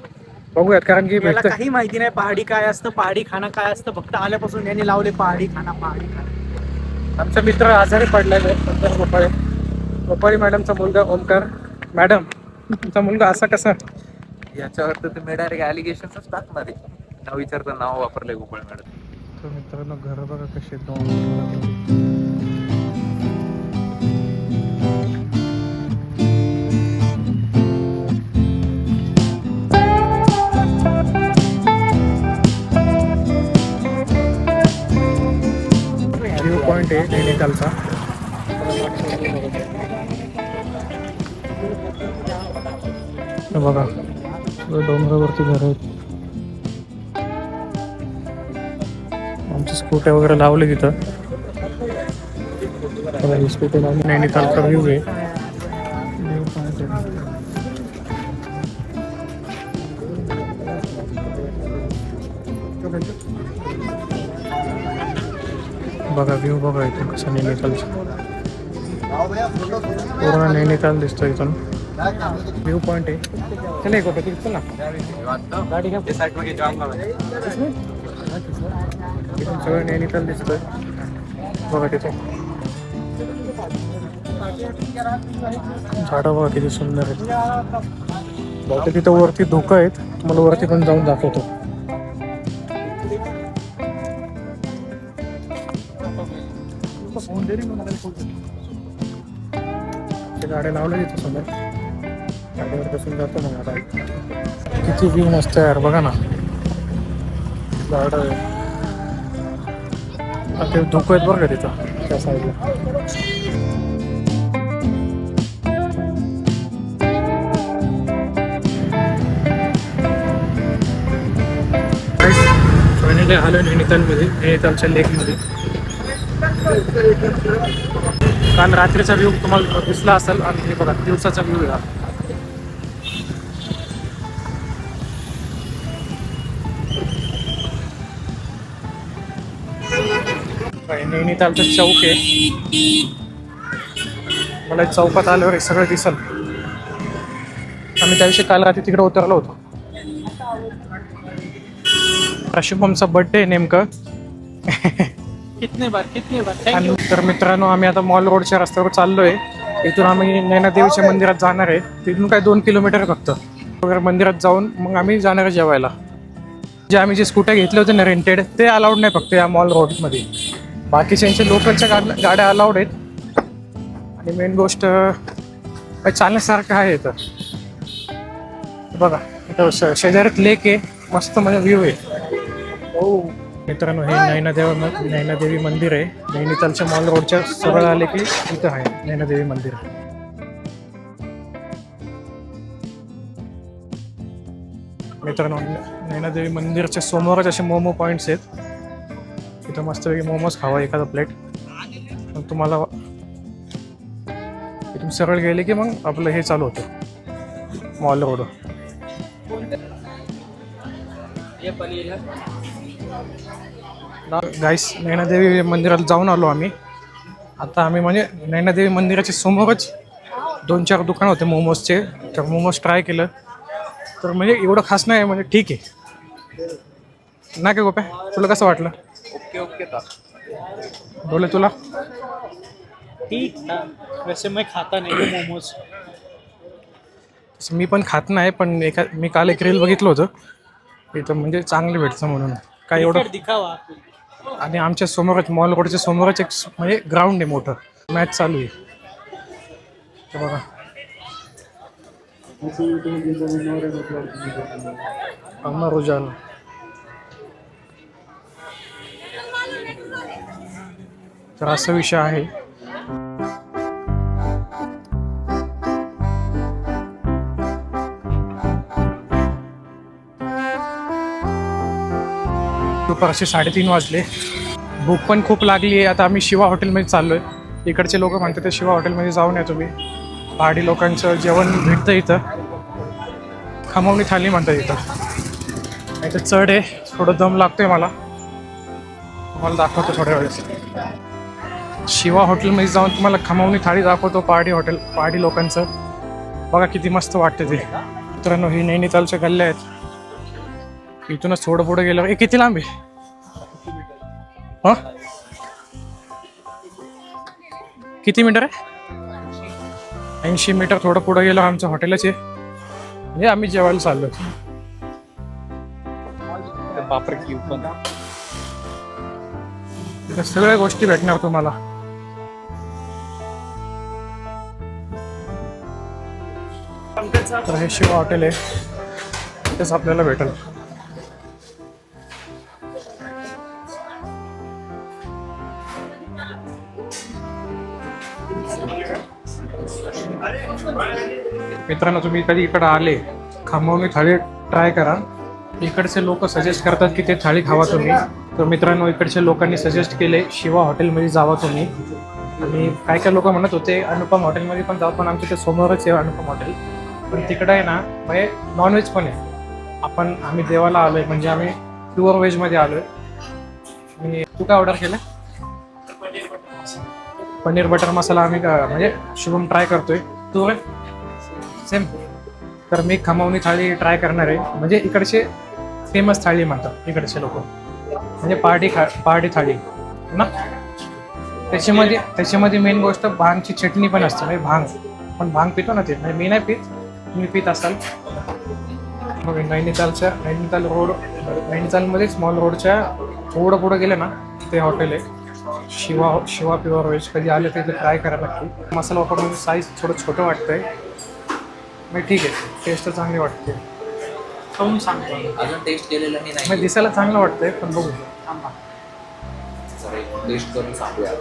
बघूयात कारण की मला काही माहिती नाही पहाडी काय असतं पहाडी खाणं काय असतं फक्त आल्यापासून यांनी लावले पहाडी खाना. आमचा मित्र आजारी पडलेला आहे गोपाळी मॅडमचा मुलगा ओमकार. मॅडम तुमचा मुलगा असा कसा याच्यावर तर तुम्ही डायरेक्ट ॲलिगेशनच टाकणार आहे. नाव विचारता नाव वापरलंय गोपाळ मॅडम. तर मित्रांनो घर बघा कसे व्ह्यू पॉइंट आहे नैनितालचा. बघा डोंगरावरती घर आहेत. आमची स्कूट्या वगैरे लावले तिथं. स्कूटी लावली नैनितालचा व्ह्यू आहे. बघा व्ह्यू बघा इथून कसं नैनितालचं पूर्ण नैनिताल दिसतो इथून. व्ह्यू पॉइंट आहे. चला एक होतं तिथं ना गाडी घ्या तिथून सगळं नैनिताल दिसतोय बघा तिथे. झाडं बघा किती सुंदर आहेत. बहुतेक तिथं वरती धोका आहेत तुम्हाला वरती पण जाऊन दाखवतो. गाड्या लावल्या तिथं समोर गाडीवर बसून जातो मग. आता किती व्ह्यू मस्त आहे यार बघा ना. झाड ते धोको आहेत बरं का तिथं त्या साईडला. फायनली आलो नैनितालमध्ये नैनितालच्या लेकमध्ये. काल रात्रीचा व्ह्यू तुम्हाला दिसला असेल आणि हे बघा दिवसाचा व्ह्यू आहे. नैनितालचं चौक आहे. मला चौकात आल्यावर सगळं दिसल. आम्ही त्याविषयी काल रात्री तिकडे उतरलो होतो. शुभमचा बर्थडे नेमकं कितने बार थैंक आणि यू. तर मित्रांनो आम्ही आता मॉल रोडच्या रस्त्यावर चाललोय. इथून आम्ही नैनादेवीच्या मंदिरात जाणार आहे. तिथून काय 2 किलोमीटर फक्त. वगैरे मंदिरात जाऊन मग आम्ही जाणार आहे जेवायला. आम्ही जे स्कूटर घेतले होते ना रेंटेड ते अलाउड नाही फक्त या मॉल रोडमध्ये. बाकीच्यांच्या लोकलच्या गाड्या अलाउड आहेत. आणि मेन गोष्ट चालण्यासारखं आहे इथं. बघा इथं शेजारीत लेक आहे, मस्त म्हणजे व्ह्यू आहे. हो मित्रांनो हे नैनादेवी मंदिर आहे. नैनितालच्या मॉल रोडच्या सरळ आले की इथं आहे नैनादेवी मंदिर. मित्रांनो नैनादेवी मंदिरच्या समोरच असे मोमो पॉईंट्स आहेत. इथं मस्तपैकी मोमोज खावा एखादा प्लेट. मग तुम्हाला इथून सरळ गेले की मग आपलं हे चालू होतं मॉल रोड. गाईस नैनादेवी मंदिरात जाऊन आलो आम्ही. आता आम्ही म्हणजे नैनादेवी मंदिराच्या समोरच 2-4 दुकान होते मोमोजचे. तर मोमोज ट्राय केलं तर म्हणजे एवढं खास नाही म्हणजे ठीक आहे ना. काय गोप्या तुला कसं वाटलं? ओके था. बोले तुला? ठीक था. वैसे मैं खाता नहीं हूँ मोमोज. मी पण खात नाही पण मी काल एक रील बघितलं होतं इथं म्हणजे चांगलं भेटतं म्हणून. काय एवढं दिखावा. आणि आमच्या समोरच मॉल रोडच्या समोरच एक म्हणजे ग्राउंड आहे मोठं. मॅच चालू आहे तर बघा. अमर उजाला तर असा विषय आहे. दुपारचे 3:30 वाजले. भूक पण खूप लागली आहे. आता आम्ही शिवा हॉटेलमध्ये चाललो आहे. इकडचे लोक म्हणतात ते शिवा हॉटेलमध्ये जाऊन या तुम्ही. पहाडी लोकांचं जेवण भेटतं इथं. खमवणी थाली म्हणतात इथं. इथं चढ आहे, थोडं दम लागतोय मला. तुम्हाला दाखवतो थोड्या वेळेस. शिवा हॉटेलमध्ये जाऊन तुम्हाला खमवणी थाळी दाखवतो पहाडी लोकांचं. बघा किती मस्त वाटते ते. मित्रांनो ही नैनितालच्या गल्ल्या आहेत. इथूनच थोडं पुढे गेलं. किती लांब आहे? हां किती मीटर आहे? 80 मीटर. थोडं पुढे गेलो आमचं हॉटेलच आहे. म्हणजे आम्ही जेवायला चाललो. बापर की पण इथं सगळ्या गोष्टी भेटणार तुम्हाला. तर हे शिवा हॉटेल आहे, इथेच आपल्याला भेटेल. मित्रांनो तुम्ही कधी इकडे आले खमवणी थाळी ट्राय करा. इकडचे लोक सजेस्ट करतात की ते थाळी खावा तुम्ही. तर मित्रांनो इकडच्या लोकांनी सजेस्ट केले शिवा हॉटेलमध्ये जावा तुम्ही. आणि काय काय लोक म्हणत होते अनुपम हॉटेलमध्ये पण जाऊ, पण आमच्या ते समोरच आहे अनुपम हॉटेल. पण तिकडे आहे ना म्हणजे नॉनव्हेज पण आहे. आम्ही देवाला आलो आहे म्हणजे आम्ही प्युअर व्हेजमध्ये आलो आहे. आणि तू काय ऑर्डर केलं? पनीर बटर मसाला आम्ही म्हणजे शुभम ट्राय करतोय. तू सेम. तर मी खमवणी थाळी ट्राय करणार आहे. म्हणजे इकडचे फेमस थाळी म्हणतात इकडचे लोक. म्हणजे पहाडी थाळी ना. त्याच्यामध्ये मेन गोष्ट भांगची चटणी पण असते. म्हणजे भांग भांग पितो ना ते. म्हणजे मी नाही पित, तुम्ही पित असाल. मग नैनितालमध्येच मॉल रोडच्या थोडं पुढं गेलं ना ते हॉटेल आहे शिवा प्युअर व्हेज. कधी आले तर ट्राय करा नक्की. मसाला वापरून साईज थोडं छोटं वाटतंय. मग ठीक आहे, टेस्ट चांगली वाटते. खाऊन सांगतो. अजून टेस्ट केलेलं मग दिसायला चांगलं वाटतंय पण बघू. टेस्ट करून सांगूया.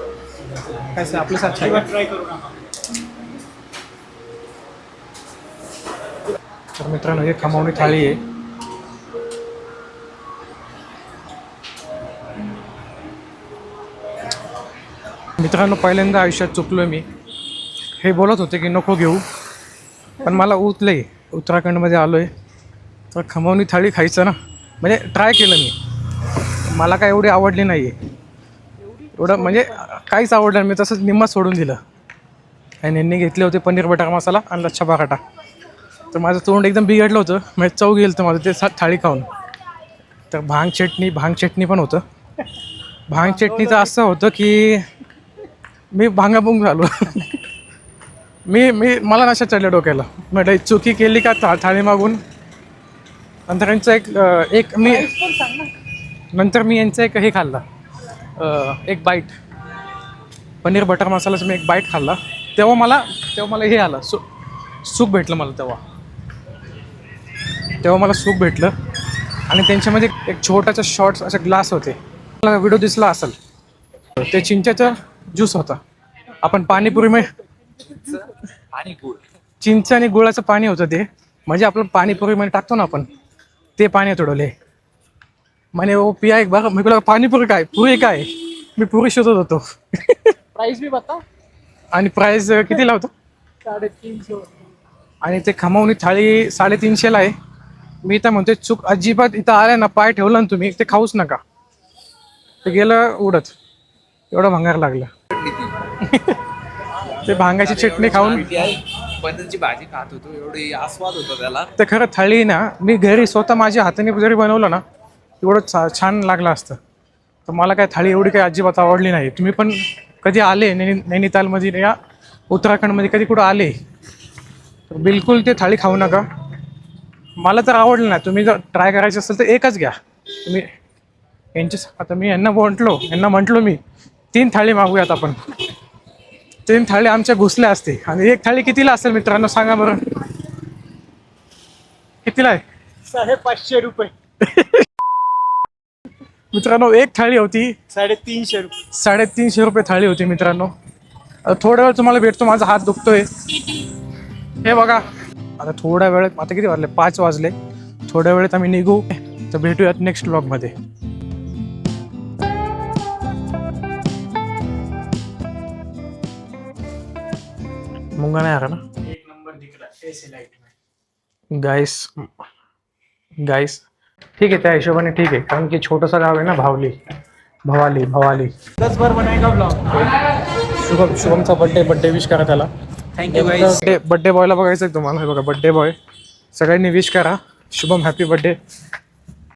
काय आपल्या साथ ट्राय करू नका. तर मित्रांनो हे खमवणी थाळी आहे. मित्रांनो पहिल्यांदा आयुष्यात चुकलोय मी. हे बोलत होते की नको घेऊ, पण मला उतलंय. उत्तराखंडमध्ये आलो आहे तर खमवणी थाळी खायचं ना. म्हणजे ट्राय केलं मी. मला काय एवढी आवडली नाही आहे. एवढं म्हणजे काहीच आवडलं. मी तसंच निम्मा सोडून दिलं. आणि यांनी घेतले होते पनीर बटर मसाला आणि लच्छा पराठा. तर माझं तोंड एकदम बिघडलं होतं. म्हणजे चव गेलं तर माझं ते थाळी खाऊन. तर भांग चटणी पण होतं. भांग चटणीचं असं होतं की मी भांगाभुंग झालो. मला नशा चढल्या डोक्याला. म्हटलं चुकी केली का थाळी मागून. नंतर यांचं एक मी यांचं एक हे खाल्लं, एक बाईट पनीर बटर मसाल्याचं मी एक बाईट खाल्ला. तेव्हा मला हे आलं, सूप भेटलं मला. तेव्हा मला सूप भेटलं. आणि त्यांच्यामध्ये एक छोटासा शॉर्ट्स असे ग्लास होते. मला व्हिडिओ दिसला असेल, ते चिंचेचं ज्यूस होता. आपण पाणीपुरीमध्ये आणि गुळ. चिंच आणि गुळाचं पाणी होतं ते. म्हणजे आपण पाणीपुरीमध्ये टाकतो ना आपण, ते पाणी थोडवले. म्हणे ओ पिया एक बार. मी बोला पाणीपुरी काय, पुरी काय. मी पुरी शोधत होतो. प्राइस भी बता. आणि प्राईस किती लावतो? 350. आणि ते खमवणी थाळी 350ला आहे. मी तर म्हणते चूक अजिबात इथं आल्या ना, पाय ठेवला ना तुम्ही, ते खाऊच नका. ते गेलं उडत. एवढं भंगार लागलं. ते भांगाची चटणी खाऊन पनीरची भाजी खात होतो, एवढी आस्वाद होतो त्याला. ते खरं थाळी ना, मी घरी स्वतः माझ्या हाताने जरी बनवलं ना, एवढं छान लागलं असतं. तर मला काय थाळी एवढी काही अजिबात आवडली नाही. तुम्ही पण कधी आले नैनितालमध्ये या उत्तराखंडमध्ये कधी कुठं आले तर बिलकुल ते थाळी खाऊ नका. मला तर आवडलं नाही. तुम्ही जर ट्राय करायचं असेल तर एकच घ्या तुम्ही. आता मी यांना म्हटलो मी 3 थाळी मागूयात आपण. 3 थाळी आमच्या घुसल्या असते. आणि एक थाळी कितीला असेल मित्रांनो, सांगा बरं कितीला आहे? 550 रुपये. मित्रांनो एक थाळी होती 350 रुपये. 350 रुपये थाळी होती मित्रांनो. थोड्या वेळ तुम्हाला भेटतो. माझा हात दुखतोय हे बघा. आता थोड्या वेळेत, आता किती वाजले? 5 वाजले. थोड्या वेळेत आम्ही निघू. तर भेटूयात नेक्स्ट व्लॉगमध्ये. मुंगा नाही आला ना? एक नंबर दिख रहा है ऐसे लाइट में. गाईस ठीक आहे, त्या हिशोबाने ठीक आहे. कारण की छोटंसं गाव आहे ना, भवाली. 10 बार बनाएगा ब्लॉग. शुभमचा बड्डे विश करा त्याला. Thank you guys. बड्डे बॉयला बघायचं आहे तुम्हाला. हे बघा बड्डे बॉय. सगळ्यांनी विश करा. Shubham happy birthday.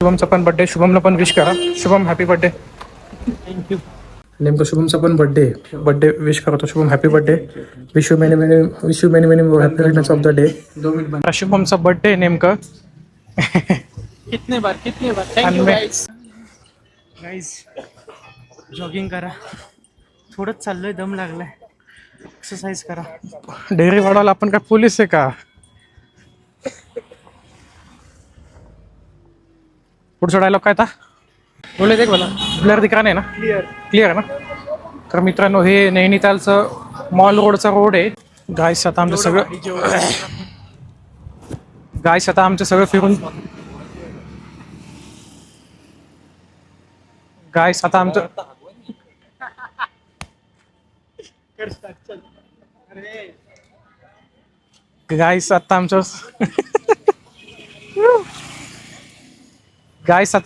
शुभमचा पण बड्डे. शुभमला पण विश करा. Shubham happy birthday. थँक्यू. नेमकं शुभमचा पण बड्डे विश करतो. Shubham happy birthday. Wish you many many happy returns of the day. 2 minute बना. शुभमचा बड्डे नेमकं. कितने बार. Thank you guys. जॉगिंग करा. थोडंच चाललोय, दम लागलाय. एक्सरसाइज करा. डेअरी वाढवायला आपण काय पोलीस आहे का? पुढचा डायलॉग काय था? बोले देख मला. ब्लर दिखा नाही ना? क्लिअर आहे ना? तर मित्रांनो हे नैनितालचं मॉल रोडचा रोड आहे. गाईस आता आमचं सगळं फिरून आता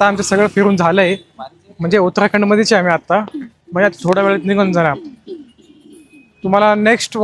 आमचं सगळं फिरून झालंय. म्हणजे उत्तराखंडमध्येच आहे आम्ही आता. म्हणजे थोड्या वेळात निघून जाणार. तुम्हाला नेक्स्ट